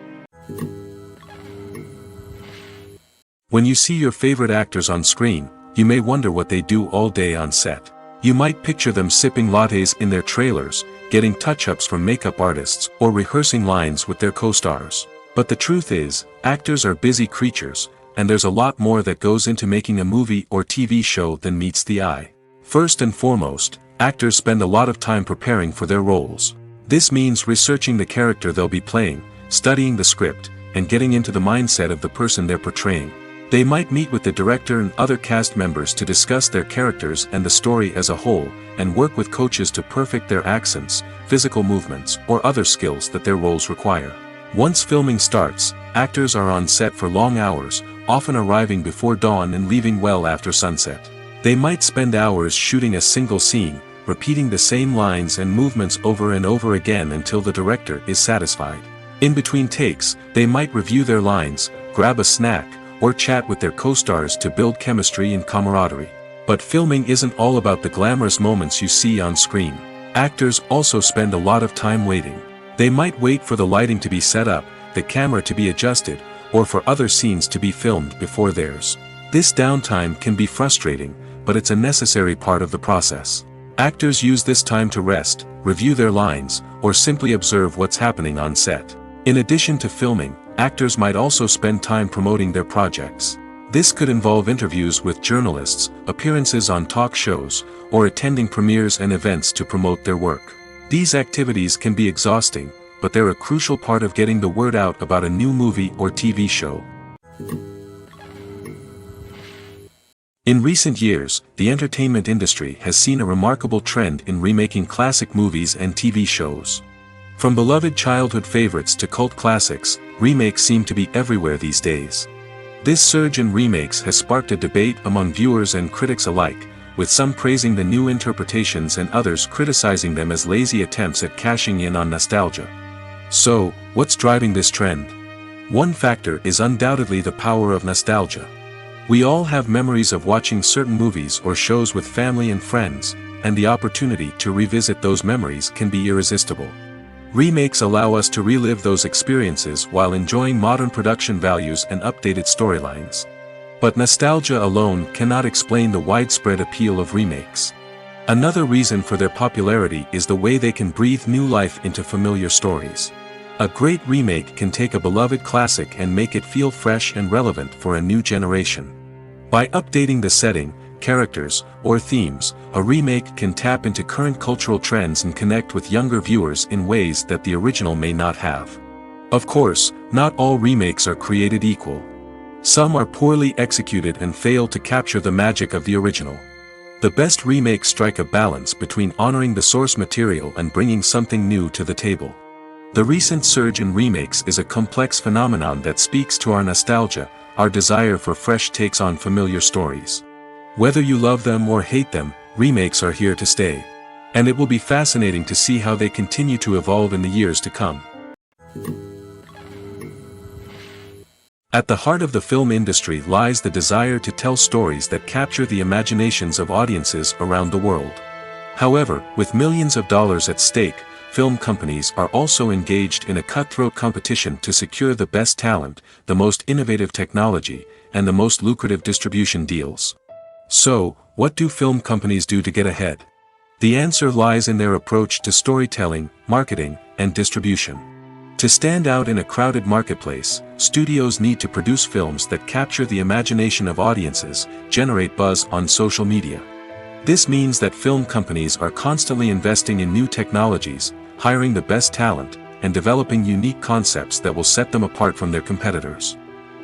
When you see your favorite actors on screen, you may wonder what they do all day on set. You might picture them sipping lattes in their trailers, getting touch-ups from makeup artists, or rehearsing lines with their co-stars. But the truth is, actors are busy creatures, and there's a lot more that goes into making a movie or TV show than meets the eye. First and foremost, actors spend a lot of time preparing for their roles. This means researching the character they'll be playing, studying the script, and getting into the mindset of the person they're portraying. They might meet with the director and other cast members to discuss their characters and the story as a whole, and work with coaches to perfect their accents, physical movements, or other skills that their roles require. Once filming starts, actors are on set for long hours, often arriving before dawn and leaving well after sunset. They might spend hours shooting a single scene, repeating the same lines and movements over and over again until the director is satisfied. In between takes, they might review their lines, grab a snack, or chat with their co-stars to build chemistry and camaraderie. But filming isn't all about the glamorous moments you see on screen. Actors also spend a lot of time waiting. They might wait for the lighting to be set up, the camera to be adjusted, or for other scenes to be filmed before theirs. This downtime can be frustrating, but it's a necessary part of the process. Actors use this time to rest, review their lines, or simply observe what's happening on set. In addition to filming, actors might also spend time promoting their projects. This could involve interviews with journalists, appearances on talk shows, or attending premieres and events to promote their work. These activities can be exhausting, but they're a crucial part of getting the word out about a new movie or TV show. In recent years, the entertainment industry has seen a remarkable trend in remaking classic movies and TV shows. From beloved childhood favorites to cult classics, remakes seem to be everywhere these days. This surge in remakes has sparked a debate among viewers and critics alike, with some praising the new interpretations and others criticizing them as lazy attempts at cashing in on nostalgia. So, what's driving this trend? One factor is undoubtedly the power of nostalgia. We all have memories of watching certain movies or shows with family and friends, and the opportunity to revisit those memories can be irresistible. Remakes allow us to relive those experiences while enjoying modern production values and updated storylines. But nostalgia alone cannot explain the widespread appeal of remakes. Another reason for their popularity is the way they can breathe new life into familiar stories. A great remake can take a beloved classic and make it feel fresh and relevant for a new generation. By updating the setting, characters, or themes, a remake can tap into current cultural trends and connect with younger viewers in ways that the original may not have. Of course, not all remakes are created equal. Some are poorly executed and fail to capture the magic of the original. The best remakes strike a balance between honoring the source material and bringing something new to the table. The recent surge in remakes is a complex phenomenon that speaks to our nostalgia, our desire for fresh takes on familiar stories. Whether you love them or hate them, remakes are here to stay. And it will be fascinating to see how they continue to evolve in the years to come. At the heart of the film industry lies the desire to tell stories that capture the imaginations of audiences around the world. However, with millions of dollars at stake, film companies are also engaged in a cutthroat competition to secure the best talent, the most innovative technology, and the most lucrative distribution deals. So, what do film companies do to get ahead? The answer lies in their approach to storytelling, marketing, and distribution. To stand out in a crowded marketplace, studios need to produce films that capture the imagination of audiences, generate buzz on social media. This means that film companies are constantly investing in new technologies, hiring the best talent, and developing unique concepts that will set them apart from their competitors.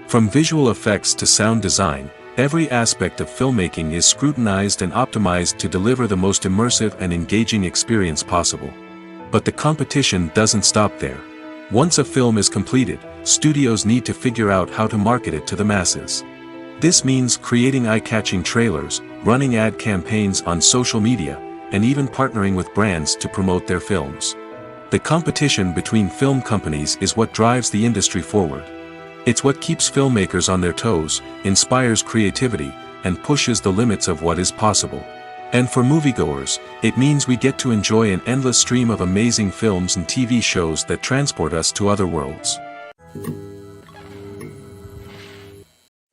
From visual effects to sound design, every aspect of filmmaking is scrutinized and optimized to deliver the most immersive and engaging experience possible. But the competition doesn't stop there. Once a film is completed, studios need to figure out how to market it to the masses. This means creating eye-catching trailers, running ad campaigns on social media, and even partnering with brands to promote their films. The competition between film companies is what drives the industry forward. It's what keeps filmmakers on their toes, inspires creativity, and pushes the limits of what is possible. And for moviegoers, it means we get to enjoy an endless stream of amazing films and TV shows that transport us to other worlds.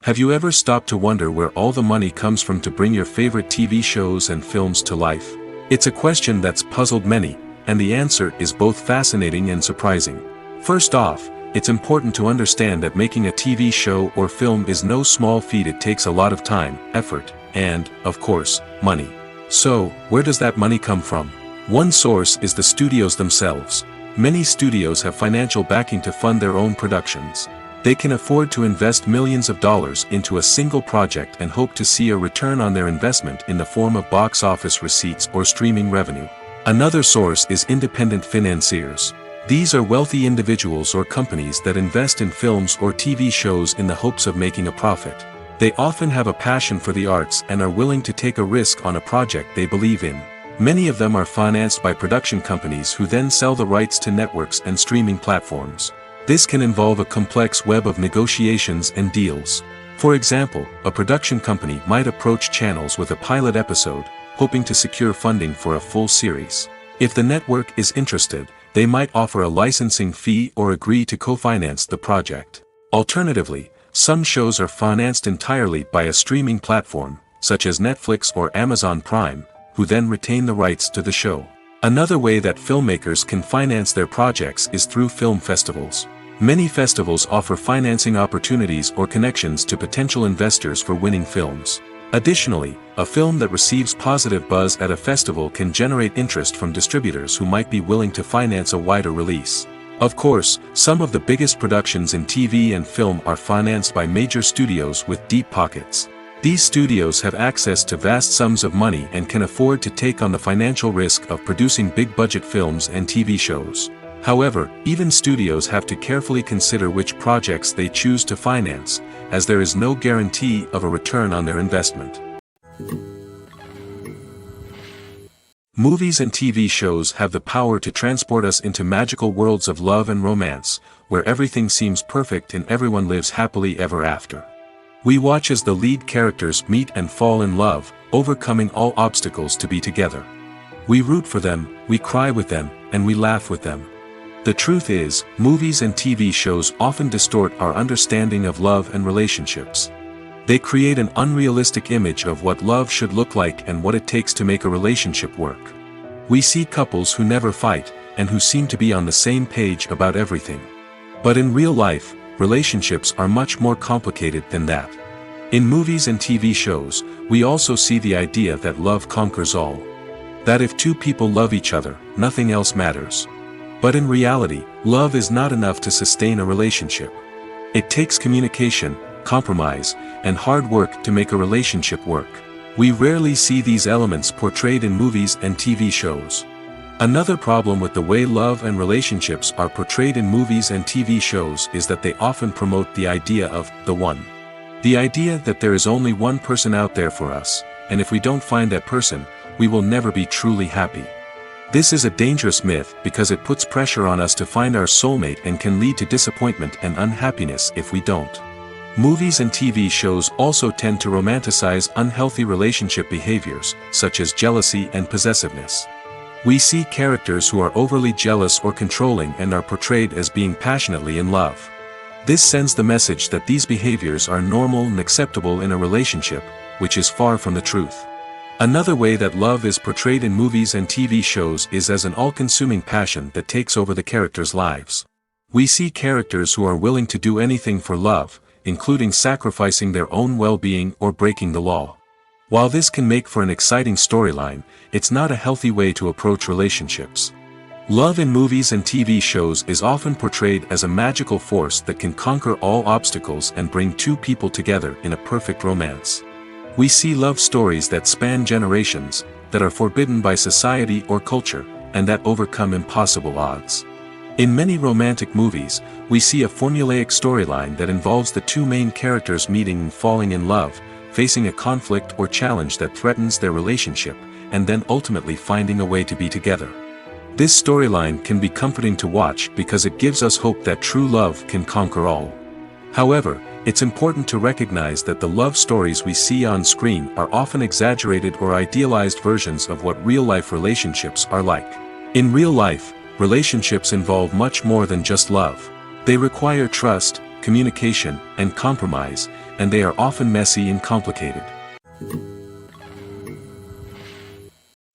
Have you ever stopped to wonder where all the money comes from to bring your favorite TV shows and films to life? It's a question that's puzzled many, and the answer is both fascinating and surprising. First off, it's important to understand that making a TV show or film is no small feat. It takes a lot of time, effort, and, of course, money. So, where does that money come from? One source is the studios themselves. Many studios have financial backing to fund their own productions. They can afford to invest millions of dollars into a single project and hope to see a return on their investment in the form of box office receipts or streaming revenue. Another source is independent financiers. These are wealthy individuals or companies that invest in films or TV shows in the hopes of making a profit. They often have a passion for the arts and are willing to take a risk on a project they believe in. Many of them are financed by production companies who then sell the rights to networks and streaming platforms. This can involve a complex web of negotiations and deals. For example, a production company might approach channels with a pilot episode, hoping to secure funding for a full series. If the network is interested, they might offer a licensing fee or agree to co-finance the project. Alternatively, some shows are financed entirely by a streaming platform, such as Netflix or Amazon Prime, who then retain the rights to the show. Another way that filmmakers can finance their projects is through film festivals. Many festivals offer financing opportunities or connections to potential investors for winning films. Additionally, a film that receives positive buzz at a festival can generate interest from distributors who might be willing to finance a wider release. Of course, some of the biggest productions in TV and film are financed by major studios with deep pockets. These studios have access to vast sums of money and can afford to take on the financial risk of producing big-budget films and TV shows. However, even studios have to carefully consider which projects they choose to finance, as there is no guarantee of a return on their investment. Movies and TV shows have the power to transport us into magical worlds of love and romance, where everything seems perfect and everyone lives happily ever after. We watch as the lead characters meet and fall in love, overcoming all obstacles to be together. We root for them, we cry with them, and we laugh with them. The truth is, movies and TV shows often distort our understanding of love and relationships. They create an unrealistic image of what love should look like and what it takes to make a relationship work. We see couples who never fight, and who seem to be on the same page about everything. But in real life, relationships are much more complicated than that. In movies and TV shows, we also see the idea that love conquers all. That if two people love each other, nothing else matters. But in reality, love is not enough to sustain a relationship. It takes communication, compromise, and hard work to make a relationship work. We rarely see these elements portrayed in movies and TV shows. Another problem with the way love and relationships are portrayed in movies and TV shows is that they often promote the idea of the one. The idea that there is only one person out there for us, and if we don't find that person, we will never be truly happy. This is a dangerous myth because it puts pressure on us to find our soulmate and can lead to disappointment and unhappiness if we don't. Movies and TV shows also tend to romanticize unhealthy relationship behaviors, such as jealousy and possessiveness. We see characters who are overly jealous or controlling and are portrayed as being passionately in love. This sends the message that these behaviors are normal and acceptable in a relationship, which is far from the truth. Another way that love is portrayed in movies and TV shows is as an all-consuming passion that takes over the characters' lives. We see characters who are willing to do anything for love, including sacrificing their own well-being or breaking the law. While this can make for an exciting storyline, it's not a healthy way to approach relationships. Love in movies and TV shows is often portrayed as a magical force that can conquer all obstacles and bring two people together in a perfect romance. We see love stories that span generations, that are forbidden by society or culture, and that overcome impossible odds. In many romantic movies, we see a formulaic storyline that involves the two main characters meeting and falling in love, facing a conflict or challenge that threatens their relationship, and then ultimately finding a way to be together. This storyline can be comforting to watch because it gives us hope that true love can conquer all. However, it's important to recognize that the love stories we see on screen are often exaggerated or idealized versions of what real-life relationships are like. In real life, relationships involve much more than just love. They require trust, communication, and compromise, and they are often messy and complicated.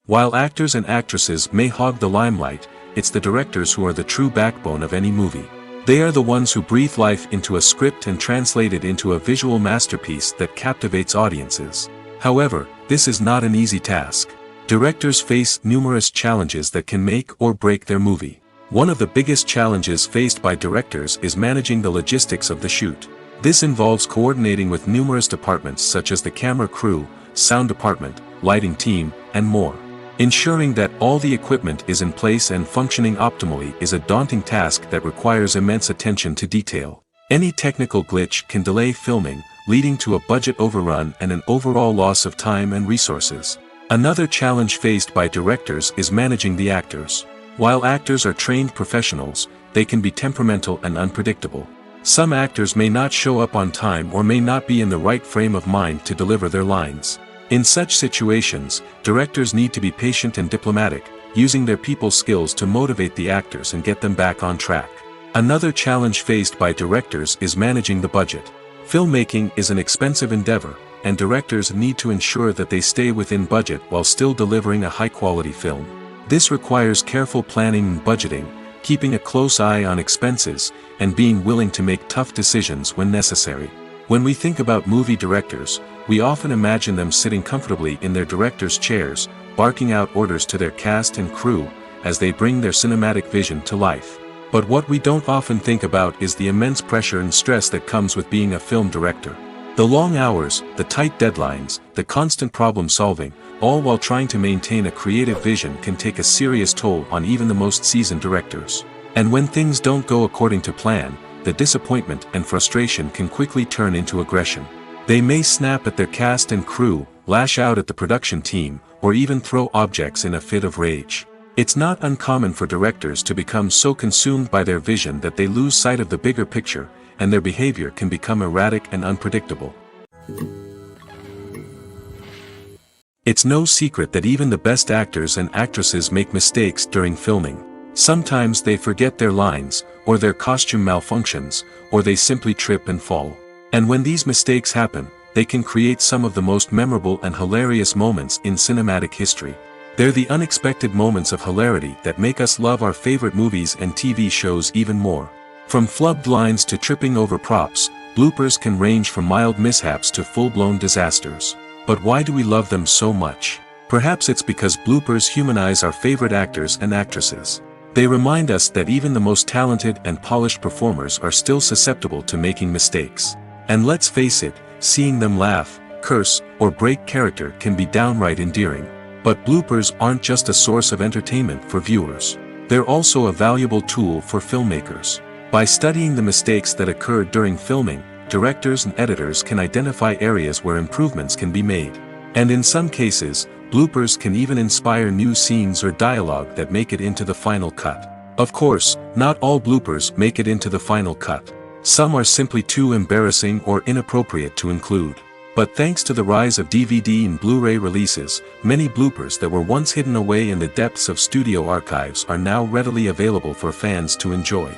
While actors and actresses may hog the limelight, it's the directors who are the true backbone of any movie. They are the ones who breathe life into a script and translate it into a visual masterpiece that captivates audiences. However, this is not an easy task. Directors face numerous challenges that can make or break their movie. One of the biggest challenges faced by directors is managing the logistics of the shoot. This involves coordinating with numerous departments such as the camera crew, sound department, lighting team, and more. Ensuring that all the equipment is in place and functioning optimally is a daunting task that requires immense attention to detail. Any technical glitch can delay filming, leading to a budget overrun and an overall loss of time and resources. Another challenge faced by directors is managing the actors. While actors are trained professionals, they can be temperamental and unpredictable. Some actors may not show up on time or may not be in the right frame of mind to deliver their lines. In such situations, directors need to be patient and diplomatic, using their people skills to motivate the actors and get them back on track. Another challenge faced by directors is managing the budget. Filmmaking is an expensive endeavor, and directors need to ensure that they stay within budget while still delivering a high-quality film. This requires careful planning and budgeting, keeping a close eye on expenses, and being willing to make tough decisions when necessary. When we think about movie directors, we often imagine them sitting comfortably in their director's chairs, barking out orders to their cast and crew, as they bring their cinematic vision to life. But what we don't often think about is the immense pressure and stress that comes with being a film director. The long hours, the tight deadlines, the constant problem solving, all while trying to maintain a creative vision can take a serious toll on even the most seasoned directors. And when things don't go according to plan, the disappointment and frustration can quickly turn into aggression. They may snap at their cast and crew, lash out at the production team, or even throw objects in a fit of rage. It's not uncommon for directors to become so consumed by their vision that they lose sight of the bigger picture, and their behavior can become erratic and unpredictable. It's no secret that even the best actors and actresses make mistakes during filming. Sometimes they forget their lines, or their costume malfunctions, or they simply trip and fall. And when these mistakes happen, they can create some of the most memorable and hilarious moments in cinematic history. They're the unexpected moments of hilarity that make us love our favorite movies and TV shows even more. From flubbed lines to tripping over props, bloopers can range from mild mishaps to full-blown disasters. But why do we love them so much? Perhaps it's because bloopers humanize our favorite actors and actresses. They remind us that even the most talented and polished performers are still susceptible to making mistakes. And let's face it, seeing them laugh, curse, or break character can be downright endearing. But bloopers aren't just a source of entertainment for viewers. They're also a valuable tool for filmmakers. By studying the mistakes that occurred during filming, directors and editors can identify areas where improvements can be made. And in some cases, bloopers can even inspire new scenes or dialogue that make it into the final cut. Of course, not all bloopers make it into the final cut. Some are simply too embarrassing or inappropriate to include. But thanks to the rise of DVD and Blu-ray releases, many bloopers that were once hidden away in the depths of studio archives are now readily available for fans to enjoy.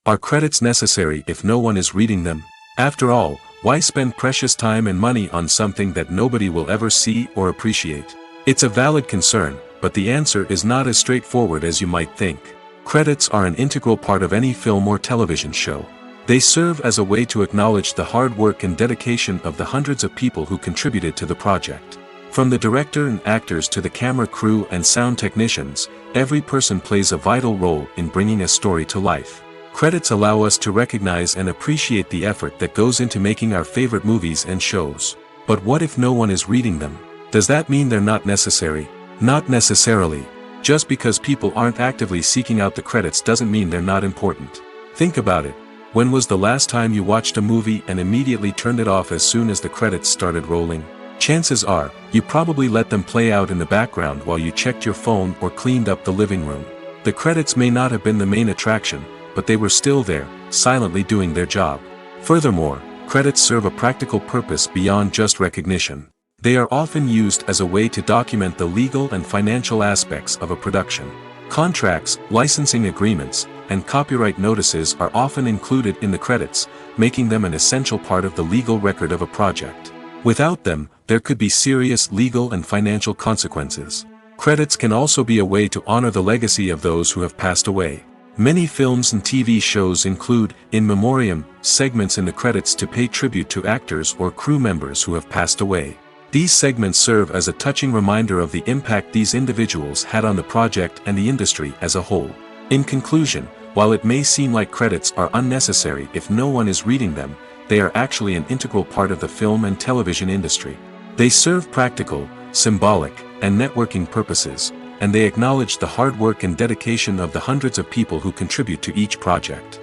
Are credits necessary if no one is reading them? After all, why spend precious time and money on something that nobody will ever see or appreciate? It's a valid concern, but the answer is not as straightforward as you might think. Credits are an integral part of any film or television show. They serve as a way to acknowledge the hard work and dedication of the hundreds of people who contributed to the project. From the director and actors to the camera crew and sound technicians, every person plays a vital role in bringing a story to life. Credits allow us to recognize and appreciate the effort that goes into making our favorite movies and shows. But what if no one is reading them? Does that mean they're not necessary? Not necessarily. Just because people aren't actively seeking out the credits doesn't mean they're not important. Think about it. When was the last time you watched a movie and immediately turned it off as soon as the credits started rolling? Chances are, you probably let them play out in the background while you checked your phone or cleaned up the living room. The credits may not have been the main attraction, but they were still there, silently doing their job. Furthermore, credits serve a practical purpose beyond just recognition. They are often used as a way to document the legal and financial aspects of a production. Contracts, licensing agreements, and copyright notices are often included in the credits, making them an essential part of the legal record of a project. Without them, there could be serious legal and financial consequences. Credits can also be a way to honor the legacy of those who have passed away. Many films and TV shows include, in memoriam, segments in the credits to pay tribute to actors or crew members who have passed away. These segments serve as a touching reminder of the impact these individuals had on the project and the industry as a whole. In conclusion, while it may seem like credits are unnecessary if no one is reading them, they are actually an integral part of the film and television industry. They serve practical, symbolic, and networking purposes, and they acknowledge the hard work and dedication of the hundreds of people who contribute to each project.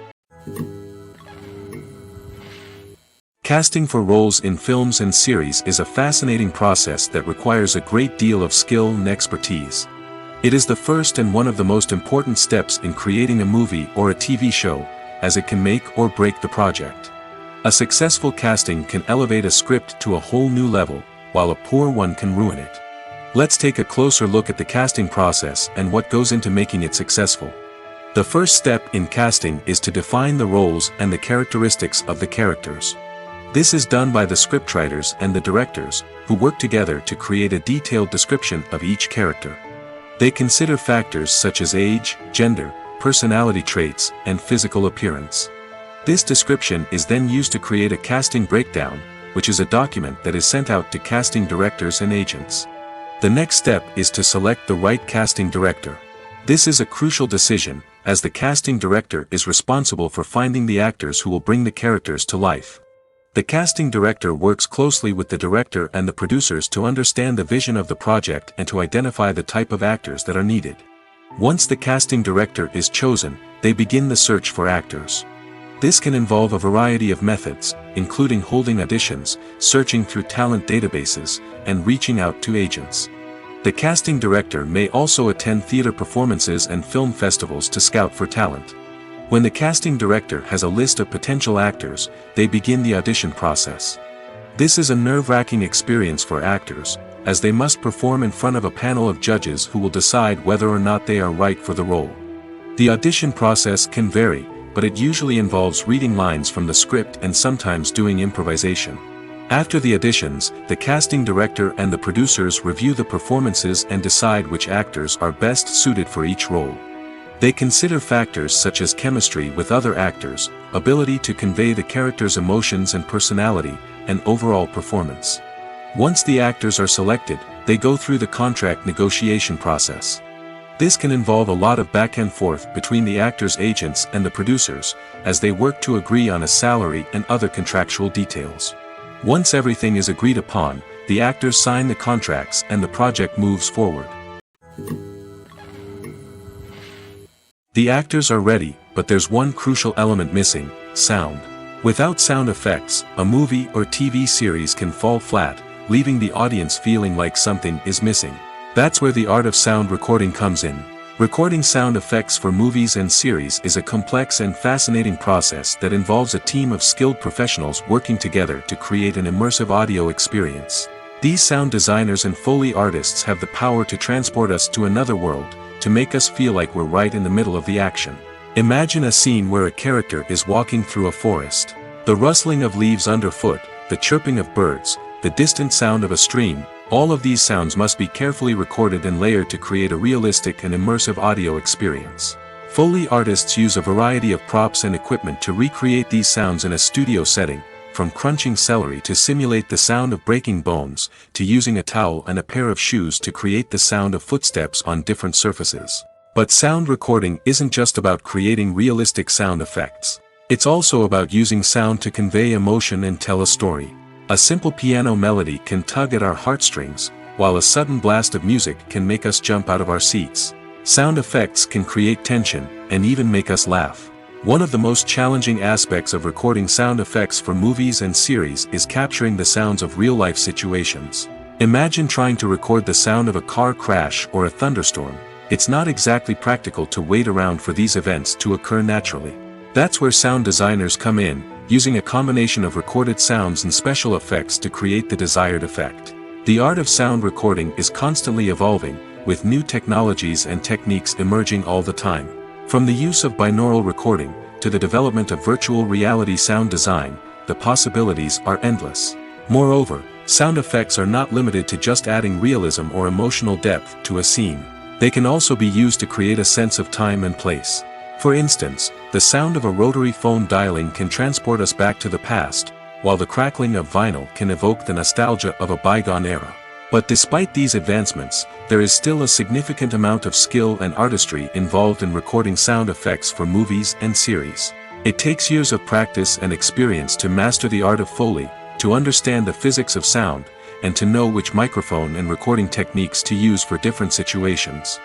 Casting for roles in films and series is a fascinating process that requires a great deal of skill and expertise. It is the first and one of the most important steps in creating a movie or a TV show, as it can make or break the project. A successful casting can elevate a script to a whole new level, while a poor one can ruin it. Let's take a closer look at the casting process and what goes into making it successful. The first step in casting is to define the roles and the characteristics of the characters. This is done by the scriptwriters and the directors, who work together to create a detailed description of each character. They consider factors such as age, gender, personality traits, and physical appearance. This description is then used to create a casting breakdown, which is a document that is sent out to casting directors and agents. The next step is to select the right casting director. This is a crucial decision, as the casting director is responsible for finding the actors who will bring the characters to life. The casting director works closely with the director and the producers to understand the vision of the project and to identify the type of actors that are needed. Once the casting director is chosen, they begin the search for actors. This can involve a variety of methods, including holding auditions, searching through talent databases, and reaching out to agents. The casting director may also attend theater performances and film festivals to scout for talent. When the casting director has a list of potential actors, they begin the audition process. This is a nerve-wracking experience for actors, as they must perform in front of a panel of judges who will decide whether or not they are right for the role. The audition process can vary, but it usually involves reading lines from the script and sometimes doing improvisation. After the auditions, the casting director and the producers review the performances and decide which actors are best suited for each role. They consider factors such as chemistry with other actors, ability to convey the character's emotions and personality, and overall performance. Once the actors are selected, they go through the contract negotiation process. This can involve a lot of back and forth between the actors' agents and the producers, as they work to agree on a salary and other contractual details. Once everything is agreed upon, the actors sign the contracts and the project moves forward. The actors are ready, but there's one crucial element missing: sound. Without sound effects, a movie or TV series can fall flat, leaving the audience feeling like something is missing. That's where the art of sound recording comes in. Recording sound effects for movies and series is a complex and fascinating process that involves a team of skilled professionals working together to create an immersive audio experience. These sound designers and Foley artists have the power to transport us to another world, to make us feel like we're right in the middle of the action. Imagine a scene where a character is walking through a forest. The rustling of leaves underfoot, the chirping of birds, the distant sound of a stream, all of these sounds must be carefully recorded and layered to create a realistic and immersive audio experience. Foley artists use a variety of props and equipment to recreate these sounds in a studio setting, from crunching celery to simulate the sound of breaking bones, to using a towel and a pair of shoes to create the sound of footsteps on different surfaces. But sound recording isn't just about creating realistic sound effects. It's also about using sound to convey emotion and tell a story. A simple piano melody can tug at our heartstrings, while a sudden blast of music can make us jump out of our seats. Sound effects can create tension, and even make us laugh. One of the most challenging aspects of recording sound effects for movies and series is capturing the sounds of real-life situations. Imagine trying to record the sound of a car crash or a thunderstorm. It's not exactly practical to wait around for these events to occur naturally. That's where sound designers come in, using a combination of recorded sounds and special effects to create the desired effect. The art of sound recording is constantly evolving, with new technologies and techniques emerging all the time. From the use of binaural recording, to the development of virtual reality sound design, the possibilities are endless. Moreover, sound effects are not limited to just adding realism or emotional depth to a scene. They can also be used to create a sense of time and place. For instance, the sound of a rotary phone dialing can transport us back to the past, while the crackling of vinyl can evoke the nostalgia of a bygone era. But despite these advancements, there is still a significant amount of skill and artistry involved in recording sound effects for movies and series. It takes years of practice and experience to master the art of Foley, to understand the physics of sound, and to know which microphone and recording techniques to use for different situations.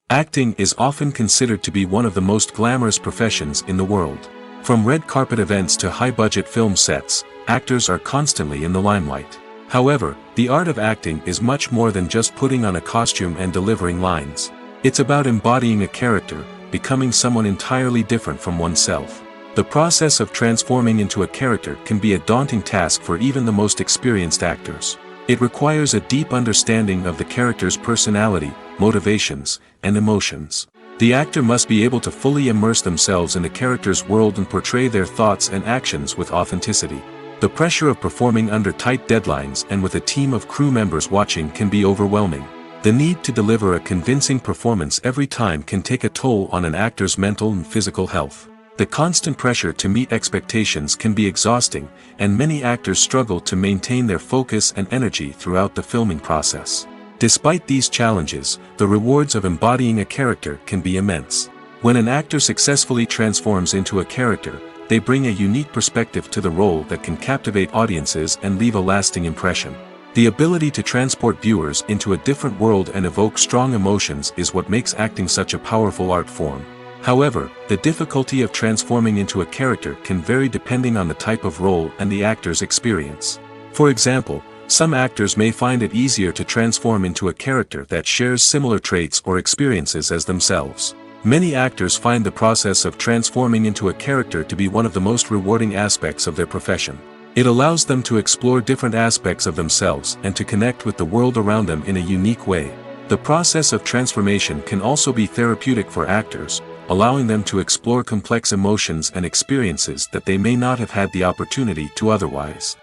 Acting is often considered to be one of the most glamorous professions in the world. From red carpet events to high-budget film sets, actors are constantly in the limelight. However, the art of acting is much more than just putting on a costume and delivering lines. It's about embodying a character, becoming someone entirely different from oneself. The process of transforming into a character can be a daunting task for even the most experienced actors. It requires a deep understanding of the character's personality, motivations, and emotions. The actor must be able to fully immerse themselves in the character's world and portray their thoughts and actions with authenticity. The pressure of performing under tight deadlines and with a team of crew members watching can be overwhelming. The need to deliver a convincing performance every time can take a toll on an actor's mental and physical health. The constant pressure to meet expectations can be exhausting, and many actors struggle to maintain their focus and energy throughout the filming process. Despite these challenges, the rewards of embodying a character can be immense. When an actor successfully transforms into a character, they bring a unique perspective to the role that can captivate audiences and leave a lasting impression. The ability to transport viewers into a different world and evoke strong emotions is what makes acting such a powerful art form. However, the difficulty of transforming into a character can vary depending on the type of role and the actor's experience. For example, some actors may find it easier to transform into a character that shares similar traits or experiences as themselves. Many actors find the process of transforming into a character to be one of the most rewarding aspects of their profession. It allows them to explore different aspects of themselves and to connect with the world around them in a unique way. The process of transformation can also be therapeutic for actors, allowing them to explore complex emotions and experiences that they may not have had the opportunity to otherwise.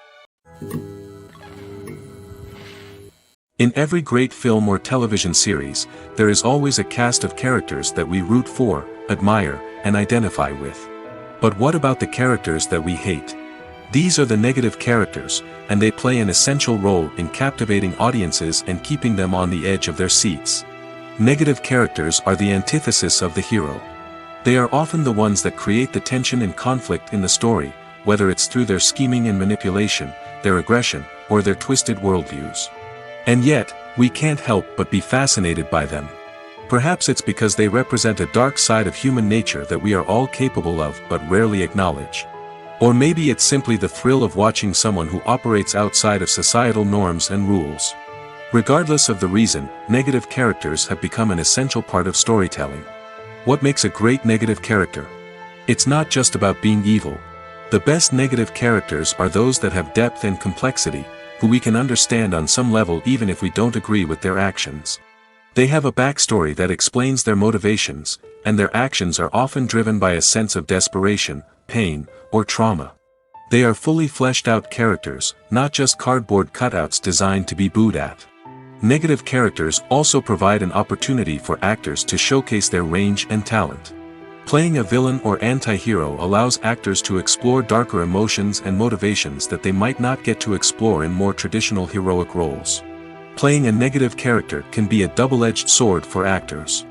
In every great film or television series, there is always a cast of characters that we root for, admire, and identify with. But what about the characters that we hate? These are the negative characters, and they play an essential role in captivating audiences and keeping them on the edge of their seats. Negative characters are the antithesis of the hero. They are often the ones that create the tension and conflict in the story, whether it's through their scheming and manipulation, their aggression, or their twisted worldviews. And yet, we can't help but be fascinated by them. Perhaps it's because they represent a dark side of human nature that we are all capable of but rarely acknowledge. Or maybe it's simply the thrill of watching someone who operates outside of societal norms and rules. Regardless of the reason, negative characters have become an essential part of storytelling. What makes a great negative character? It's not just about being evil. The best negative characters are those that have depth and complexity, who we can understand on some level even if we don't agree with their actions. They have a backstory that explains their motivations, and their actions are often driven by a sense of desperation, pain, or trauma. They are fully fleshed out characters, not just cardboard cutouts designed to be booed at. Negative characters also provide an opportunity for actors to showcase their range and talent. Playing a villain or anti-hero allows actors to explore darker emotions and motivations that they might not get to explore in more traditional heroic roles. Playing a negative character can be a double-edged sword for actors.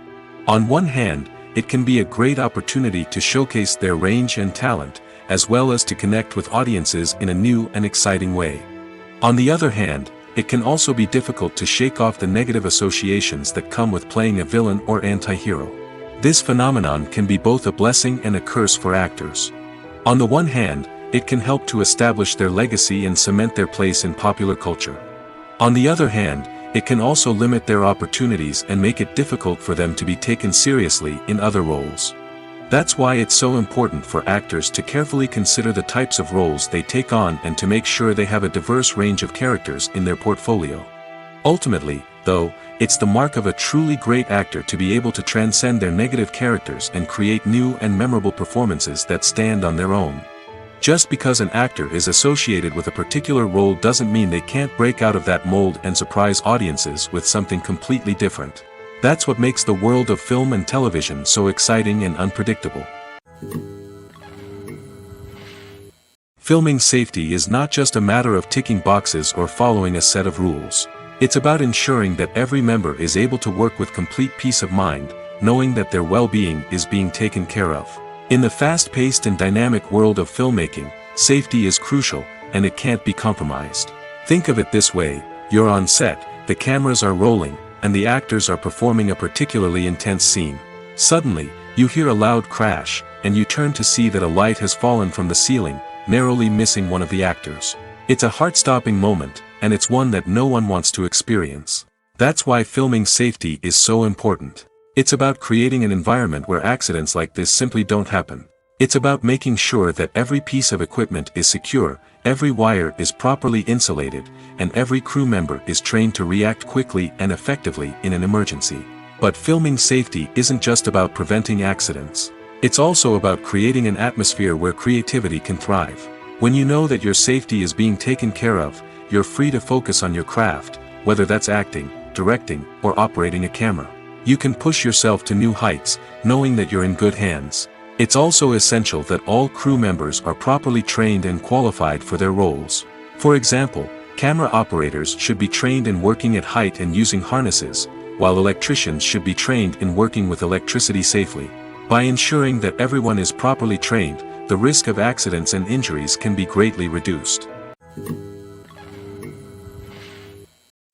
On one hand, it can be a great opportunity to showcase their range and talent, as well as to connect with audiences in a new and exciting way. On the other hand, it can also be difficult to shake off the negative associations that come with playing a villain or anti-hero. This phenomenon can be both a blessing and a curse for actors. On the one hand, it can help to establish their legacy and cement their place in popular culture. On the other hand, it can also limit their opportunities and make it difficult for them to be taken seriously in other roles. That's why it's so important for actors to carefully consider the types of roles they take on and to make sure they have a diverse range of characters in their portfolio. Ultimately, though, it's the mark of a truly great actor to be able to transcend their negative characters and create new and memorable performances that stand on their own. Just because an actor is associated with a particular role doesn't mean they can't break out of that mold and surprise audiences with something completely different. That's what makes the world of film and television so exciting and unpredictable. Filming safety is not just a matter of ticking boxes or following a set of rules. It's about ensuring that every member is able to work with complete peace of mind, knowing that their well-being is being taken care of. In the fast-paced and dynamic world of filmmaking, safety is crucial, and it can't be compromised. Think of it this way: you're on set, the cameras are rolling, and the actors are performing a particularly intense scene. Suddenly, you hear a loud crash, and you turn to see that a light has fallen from the ceiling, narrowly missing one of the actors. It's a heart-stopping moment, and it's one that no one wants to experience. That's why filming safety is so important. It's about creating an environment where accidents like this simply don't happen. It's about making sure that every piece of equipment is secure, every wire is properly insulated, and every crew member is trained to react quickly and effectively in an emergency. But filming safety isn't just about preventing accidents. It's also about creating an atmosphere where creativity can thrive. When you know that your safety is being taken care of, you're free to focus on your craft, whether that's acting, directing, or operating a camera. You can push yourself to new heights, knowing that you're in good hands. It's also essential that all crew members are properly trained and qualified for their roles. For example, camera operators should be trained in working at height and using harnesses, while electricians should be trained in working with electricity safely. By ensuring that everyone is properly trained, the risk of accidents and injuries can be greatly reduced.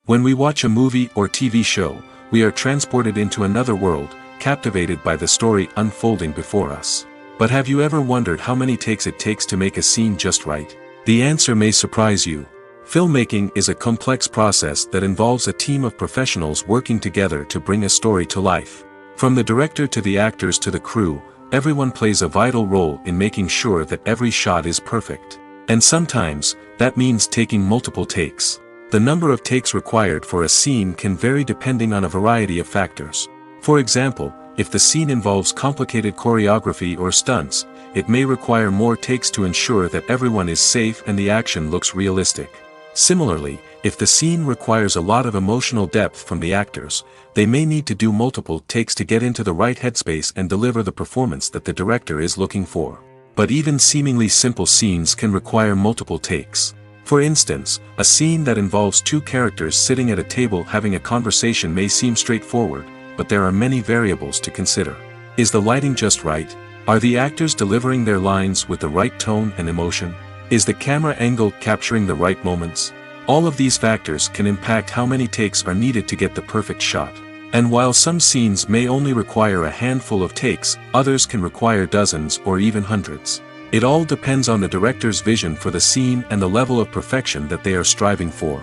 When we watch a movie or TV show, we are transported into another world, captivated by the story unfolding before us. But have you ever wondered how many takes it takes to make a scene just right? The answer may surprise you. Filmmaking is a complex process that involves a team of professionals working together to bring a story to life. From the director to the actors to the crew, everyone plays a vital role in making sure that every shot is perfect. And sometimes, that means taking multiple takes. The number of takes required for a scene can vary depending on a variety of factors. For example, if the scene involves complicated choreography or stunts, it may require more takes to ensure that everyone is safe and the action looks realistic. Similarly, if the scene requires a lot of emotional depth from the actors, they may need to do multiple takes to get into the right headspace and deliver the performance that the director is looking for. But even seemingly simple scenes can require multiple takes. For instance, a scene that involves two characters sitting at a table having a conversation may seem straightforward, but there are many variables to consider. Is the lighting just right? Are the actors delivering their lines with the right tone and emotion? Is the camera angle capturing the right moments? All of these factors can impact how many takes are needed to get the perfect shot. And while some scenes may only require a handful of takes, others can require dozens or even hundreds. It all depends on the director's vision for the scene and the level of perfection that they are striving for.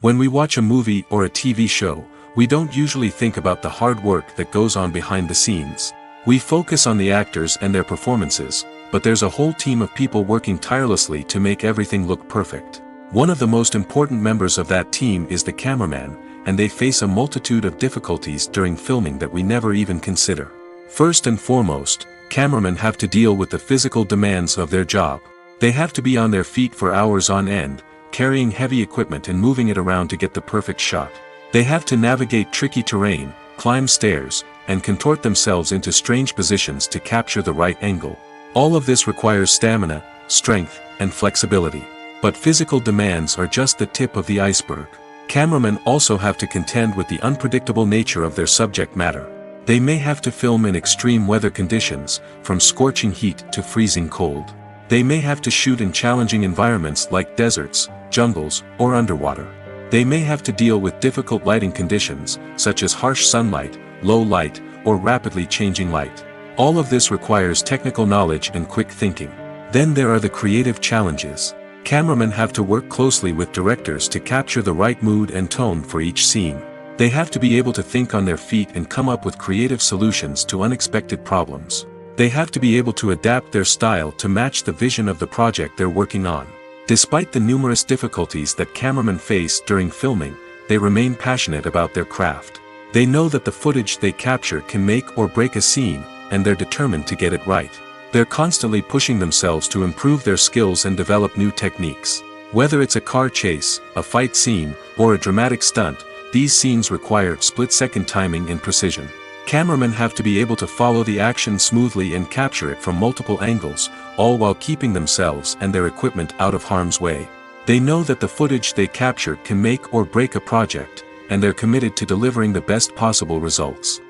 When we watch a movie or a TV show, we don't usually think about the hard work that goes on behind the scenes. We focus on the actors and their performances, but there's a whole team of people working tirelessly to make everything look perfect. One of the most important members of that team is the cameraman, and they face a multitude of difficulties during filming that we never even consider. First and foremost, cameramen have to deal with the physical demands of their job. They have to be on their feet for hours on end, carrying heavy equipment and moving it around to get the perfect shot. They have to navigate tricky terrain, climb stairs, and contort themselves into strange positions to capture the right angle. All of this requires stamina, strength, and flexibility. But physical demands are just the tip of the iceberg. Cameramen also have to contend with the unpredictable nature of their subject matter. They may have to film in extreme weather conditions, from scorching heat to freezing cold. They may have to shoot in challenging environments like deserts, jungles, or underwater. They may have to deal with difficult lighting conditions, such as harsh sunlight, low light, or rapidly changing light. All of this requires technical knowledge and quick thinking. Then there are the creative challenges. Cameramen have to work closely with directors to capture the right mood and tone for each scene. They have to be able to think on their feet and come up with creative solutions to unexpected problems. They have to be able to adapt their style to match the vision of the project they're working on. Despite the numerous difficulties that cameramen face during filming, they remain passionate about their craft. They know that the footage they capture can make or break a scene, and they're determined to get it right. They're constantly pushing themselves to improve their skills and develop new techniques. Whether it's a car chase, a fight scene, or a dramatic stunt, these scenes require split-second timing and precision. Cameramen have to be able to follow the action smoothly and capture it from multiple angles, all while keeping themselves and their equipment out of harm's way. They know that the footage they capture can make or break a project, and they're committed to delivering the best possible results.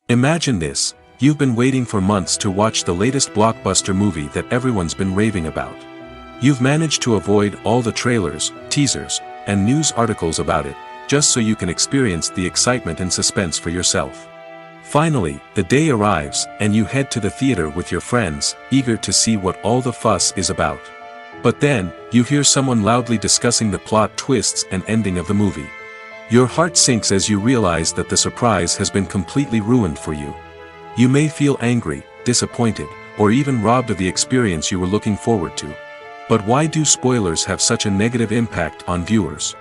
Imagine this: you've been waiting for months to watch the latest blockbuster movie that everyone's been raving about. You've managed to avoid all the trailers, teasers, and news articles about it, just so you can experience the excitement and suspense for yourself. Finally, the day arrives, and you head to the theater with your friends, eager to see what all the fuss is about. But then, you hear someone loudly discussing the plot twists and ending of the movie. Your heart sinks as you realize that the surprise has been completely ruined for you. You may feel angry, disappointed, or even robbed of the experience you were looking forward to. But why do spoilers have such a negative impact on viewers?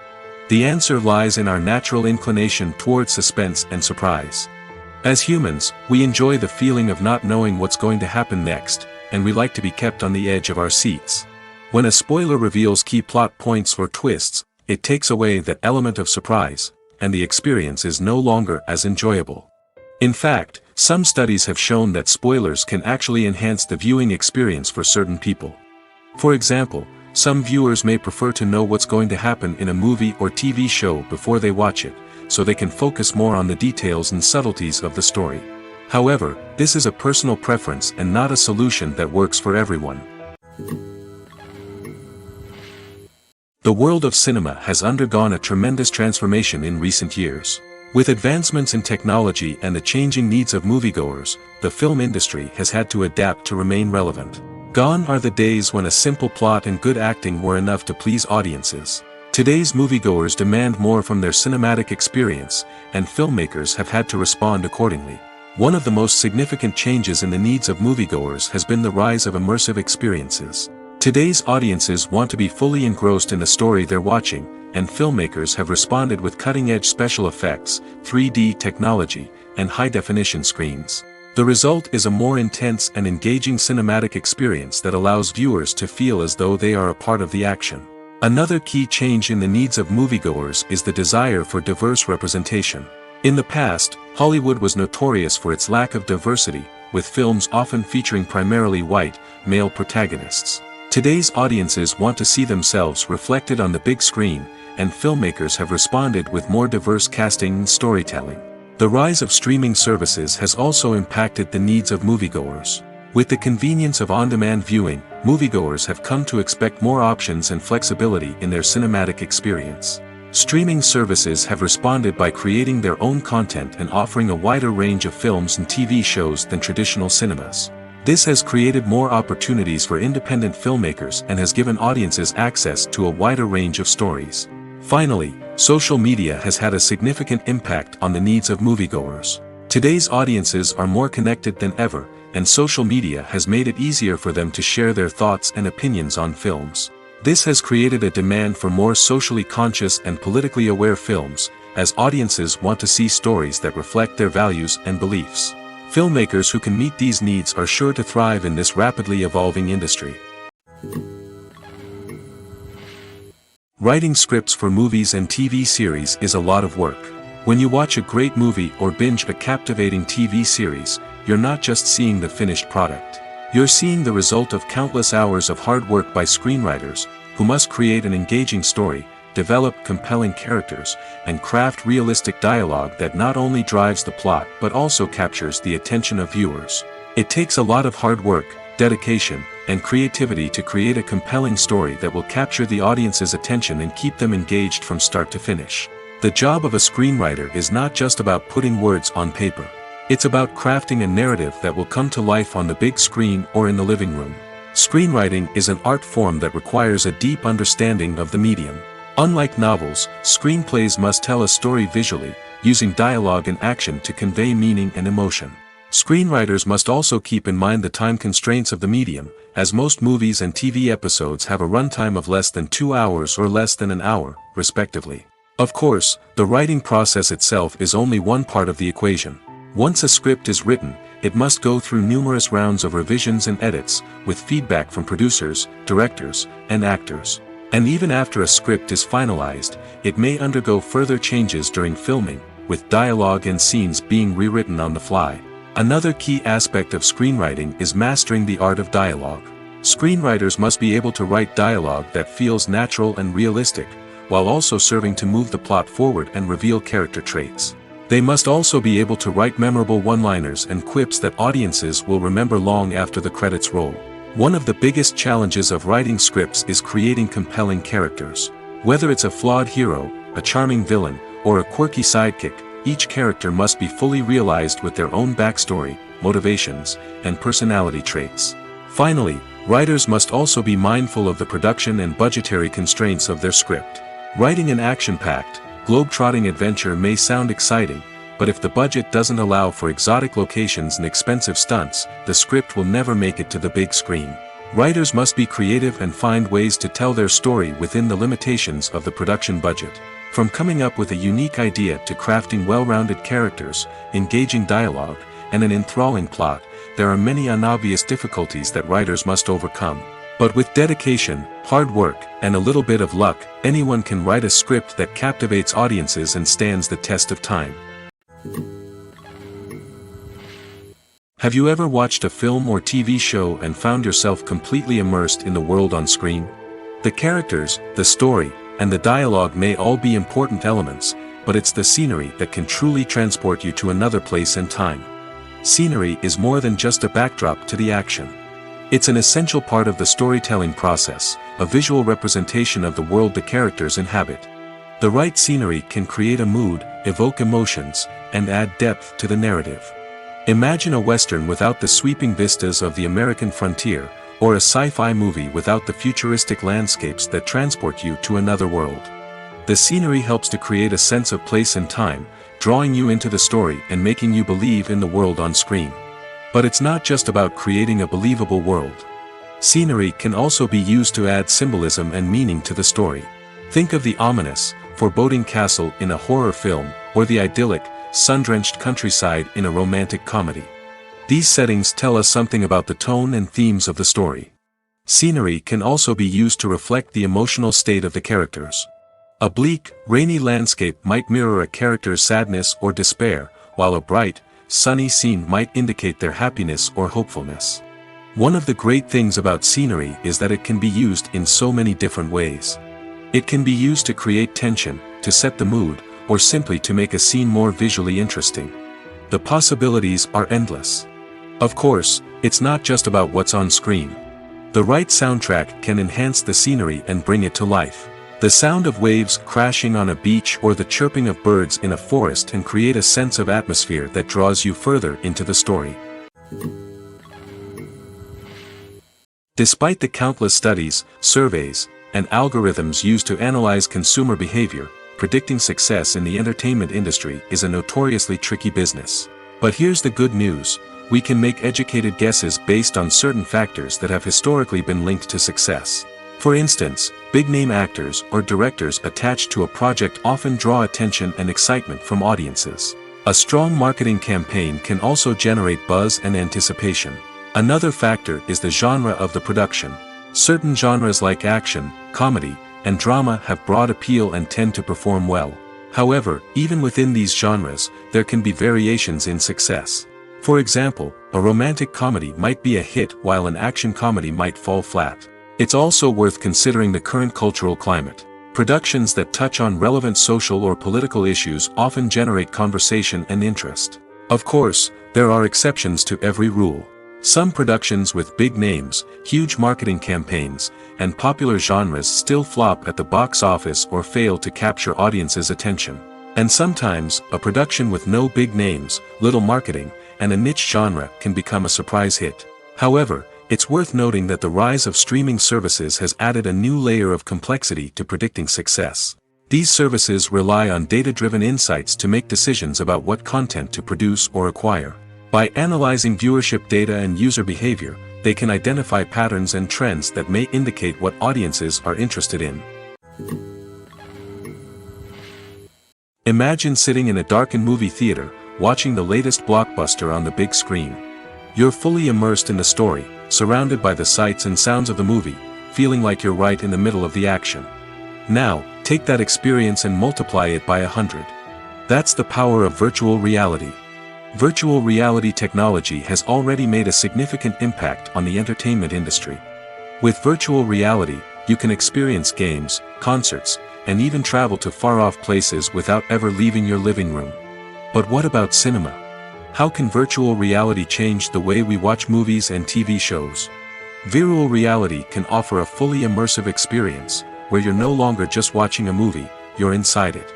The answer lies in our natural inclination toward suspense and surprise. As humans, we enjoy the feeling of not knowing what's going to happen next, and we like to be kept on the edge of our seats. When a spoiler reveals key plot points or twists, it takes away that element of surprise, and the experience is no longer as enjoyable. In fact, some studies have shown that spoilers can actually enhance the viewing experience for certain people. For example, some viewers may prefer to know what's going to happen in a movie or TV show before they watch it, so they can focus more on the details and subtleties of the story. However, this is a personal preference and not a solution that works for everyone. The world of cinema has undergone a tremendous transformation in recent years. With advancements in technology and the changing needs of moviegoers, the film industry has had to adapt to remain relevant. Gone are the days when a simple plot and good acting were enough to please audiences. Today's moviegoers demand more from their cinematic experience, and filmmakers have had to respond accordingly. One of the most significant changes in the needs of moviegoers has been the rise of immersive experiences. Today's audiences want to be fully engrossed in the story they're watching, and filmmakers have responded with cutting-edge special effects, 3D technology, and high-definition screens. The result is a more intense and engaging cinematic experience that allows viewers to feel as though they are a part of the action. Another key change in the needs of moviegoers is the desire for diverse representation. In the past, Hollywood was notorious for its lack of diversity, with films often featuring primarily white, male protagonists. Today's audiences want to see themselves reflected on the big screen, and filmmakers have responded with more diverse casting and storytelling. The rise of streaming services has also impacted the needs of moviegoers. With the convenience of on-demand viewing, moviegoers have come to expect more options and flexibility in their cinematic experience. Streaming services have responded by creating their own content and offering a wider range of films and TV shows than traditional cinemas. This has created more opportunities for independent filmmakers and has given audiences access to a wider range of stories. Finally, social media has had a significant impact on the needs of moviegoers. Today's audiences are more connected than ever, and social media has made it easier for them to share their thoughts and opinions on films. This has created a demand for more socially conscious and politically aware films, as audiences want to see stories that reflect their values and beliefs. Filmmakers who can meet these needs are sure to thrive in this rapidly evolving industry. Writing scripts for movies and TV series is a lot of work. When you watch a great movie or binge a captivating TV series, you're not just seeing the finished product. You're seeing the result of countless hours of hard work by screenwriters, who must create an engaging story, develop compelling characters, and craft realistic dialogue that not only drives the plot but also captures the attention of viewers. It takes a lot of hard work, dedication, and creativity to create a compelling story that will capture the audience's attention and keep them engaged from start to finish. The job of a screenwriter is not just about putting words on paper. It's about crafting a narrative that will come to life on the big screen or in the living room. Screenwriting is an art form that requires a deep understanding of the medium. Unlike novels, screenplays must tell a story visually, using dialogue and action to convey meaning and emotion. Screenwriters must also keep in mind the time constraints of the medium, as most movies and TV episodes have a runtime of less than 2 hours or less than an hour, respectively. Of course, the writing process itself is only one part of the equation. Once a script is written, it must go through numerous rounds of revisions and edits, with feedback from producers, directors, and actors. And even after a script is finalized, it may undergo further changes during filming, with dialogue and scenes being rewritten on the fly. Another key aspect of screenwriting is mastering the art of dialogue. Screenwriters must be able to write dialogue that feels natural and realistic, while also serving to move the plot forward and reveal character traits. They must also be able to write memorable one-liners and quips that audiences will remember long after the credits roll. One of the biggest challenges of writing scripts is creating compelling characters. Whether it's a flawed hero, a charming villain, or a quirky sidekick, each character must be fully realized with their own backstory, motivations, and personality traits. Finally, writers must also be mindful of the production and budgetary constraints of their script. Writing an action-packed, globe-trotting adventure may sound exciting, but if the budget doesn't allow for exotic locations and expensive stunts, the script will never make it to the big screen. Writers must be creative and find ways to tell their story within the limitations of the production budget. From coming up with a unique idea to crafting well-rounded characters, engaging dialogue, and an enthralling plot, there are many unobvious difficulties that writers must overcome. But with dedication, hard work, and a little bit of luck, anyone can write a script that captivates audiences and stands the test of time. Have you ever watched a film or TV show and found yourself completely immersed in the world on screen? The characters, the story, and the dialogue may all be important elements, but it's the scenery that can truly transport you to another place and time. Scenery is more than just a backdrop to the action. It's an essential part of the storytelling process, a visual representation of the world the characters inhabit. The right scenery can create a mood, evoke emotions, and add depth to the narrative. Imagine a Western without the sweeping vistas of the American frontier, or a sci-fi movie without the futuristic landscapes that transport you to another world. The scenery helps to create a sense of place and time, drawing you into the story and making you believe in the world on screen. But it's not just about creating a believable world. Scenery can also be used to add symbolism and meaning to the story. Think of the ominous, foreboding castle in a horror film, or the idyllic, sun-drenched countryside in a romantic comedy. These settings tell us something about the tone and themes of the story. Scenery can also be used to reflect the emotional state of the characters. A bleak, rainy landscape might mirror a character's sadness or despair, while a bright, sunny scene might indicate their happiness or hopefulness. One of the great things about scenery is that it can be used in so many different ways. It can be used to create tension, to set the mood, or simply to make a scene more visually interesting. The possibilities are endless. Of course, it's not just about what's on screen. The right soundtrack can enhance the scenery and bring it to life. The sound of waves crashing on a beach or the chirping of birds in a forest can create a sense of atmosphere that draws you further into the story. Despite the countless studies, surveys, and algorithms used to analyze consumer behavior, predicting success in the entertainment industry is a notoriously tricky business. But here's the good news: we can make educated guesses based on certain factors that have historically been linked to success. For instance, big-name actors or directors attached to a project often draw attention and excitement from audiences. A strong marketing campaign can also generate buzz and anticipation. Another factor is the genre of the production. Certain genres like action, comedy, and drama have broad appeal and tend to perform well. However, even within these genres, there can be variations in success. For example, a romantic comedy might be a hit while an action comedy might fall flat. It's also worth considering the current cultural climate. Productions that touch on relevant social or political issues often generate conversation and interest. Of course, there are exceptions to every rule. Some productions with big names, huge marketing campaigns, and popular genres still flop at the box office or fail to capture audiences' attention. And sometimes, a production with no big names, little marketing, and a niche genre can become a surprise hit. However, it's worth noting that the rise of streaming services has added a new layer of complexity to predicting success. These services rely on data-driven insights to make decisions about what content to produce or acquire. By analyzing viewership data and user behavior, they can identify patterns and trends that may indicate what audiences are interested in. Imagine sitting in a darkened movie theater, watching the latest blockbuster on the big screen. You're fully immersed in the story, surrounded by the sights and sounds of the movie, feeling like you're right in the middle of the action. Now, take that experience and multiply it by 100. That's the power of virtual reality. Virtual reality technology has already made a significant impact on the entertainment industry. With virtual reality, you can experience games, concerts, and even travel to far-off places without ever leaving your living room. But what about cinema? How can virtual reality change the way we watch movies and TV shows? Virtual reality can offer a fully immersive experience, where you're no longer just watching a movie, you're inside it.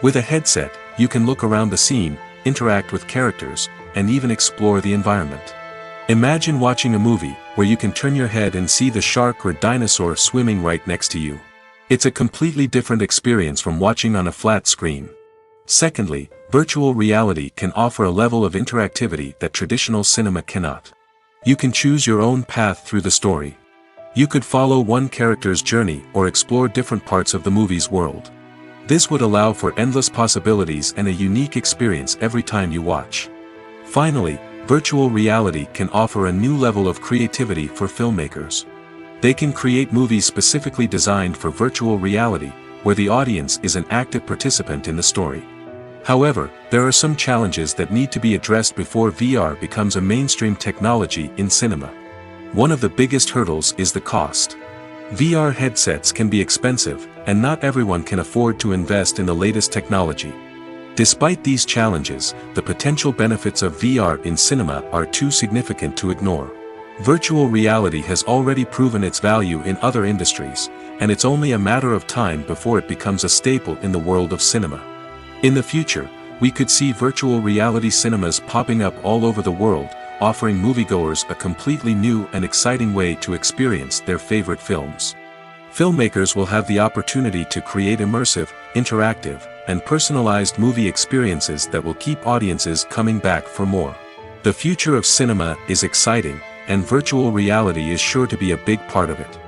With a headset, you can look around the scene, interact with characters, and even explore the environment. Imagine watching a movie where you can turn your head and see the shark or dinosaur swimming right next to you. It's a completely different experience from watching on a flat screen. Secondly, virtual reality can offer a level of interactivity that traditional cinema cannot. You can choose your own path through the story. You could follow one character's journey or explore different parts of the movie's world. This would allow for endless possibilities and a unique experience every time you watch. Finally, virtual reality can offer a new level of creativity for filmmakers. They can create movies specifically designed for virtual reality, where the audience is an active participant in the story. However, there are some challenges that need to be addressed before VR becomes a mainstream technology in cinema. One of the biggest hurdles is the cost. VR headsets can be expensive, and not everyone can afford to invest in the latest technology. Despite these challenges, the potential benefits of VR in cinema are too significant to ignore. Virtual reality has already proven its value in other industries, and it's only a matter of time before it becomes a staple in the world of cinema. In the future, we could see virtual reality cinemas popping up all over the world, offering moviegoers a completely new and exciting way to experience their favorite films. Filmmakers will have the opportunity to create immersive, interactive, and personalized movie experiences that will keep audiences coming back for more. The future of cinema is exciting, and virtual reality is sure to be a big part of it.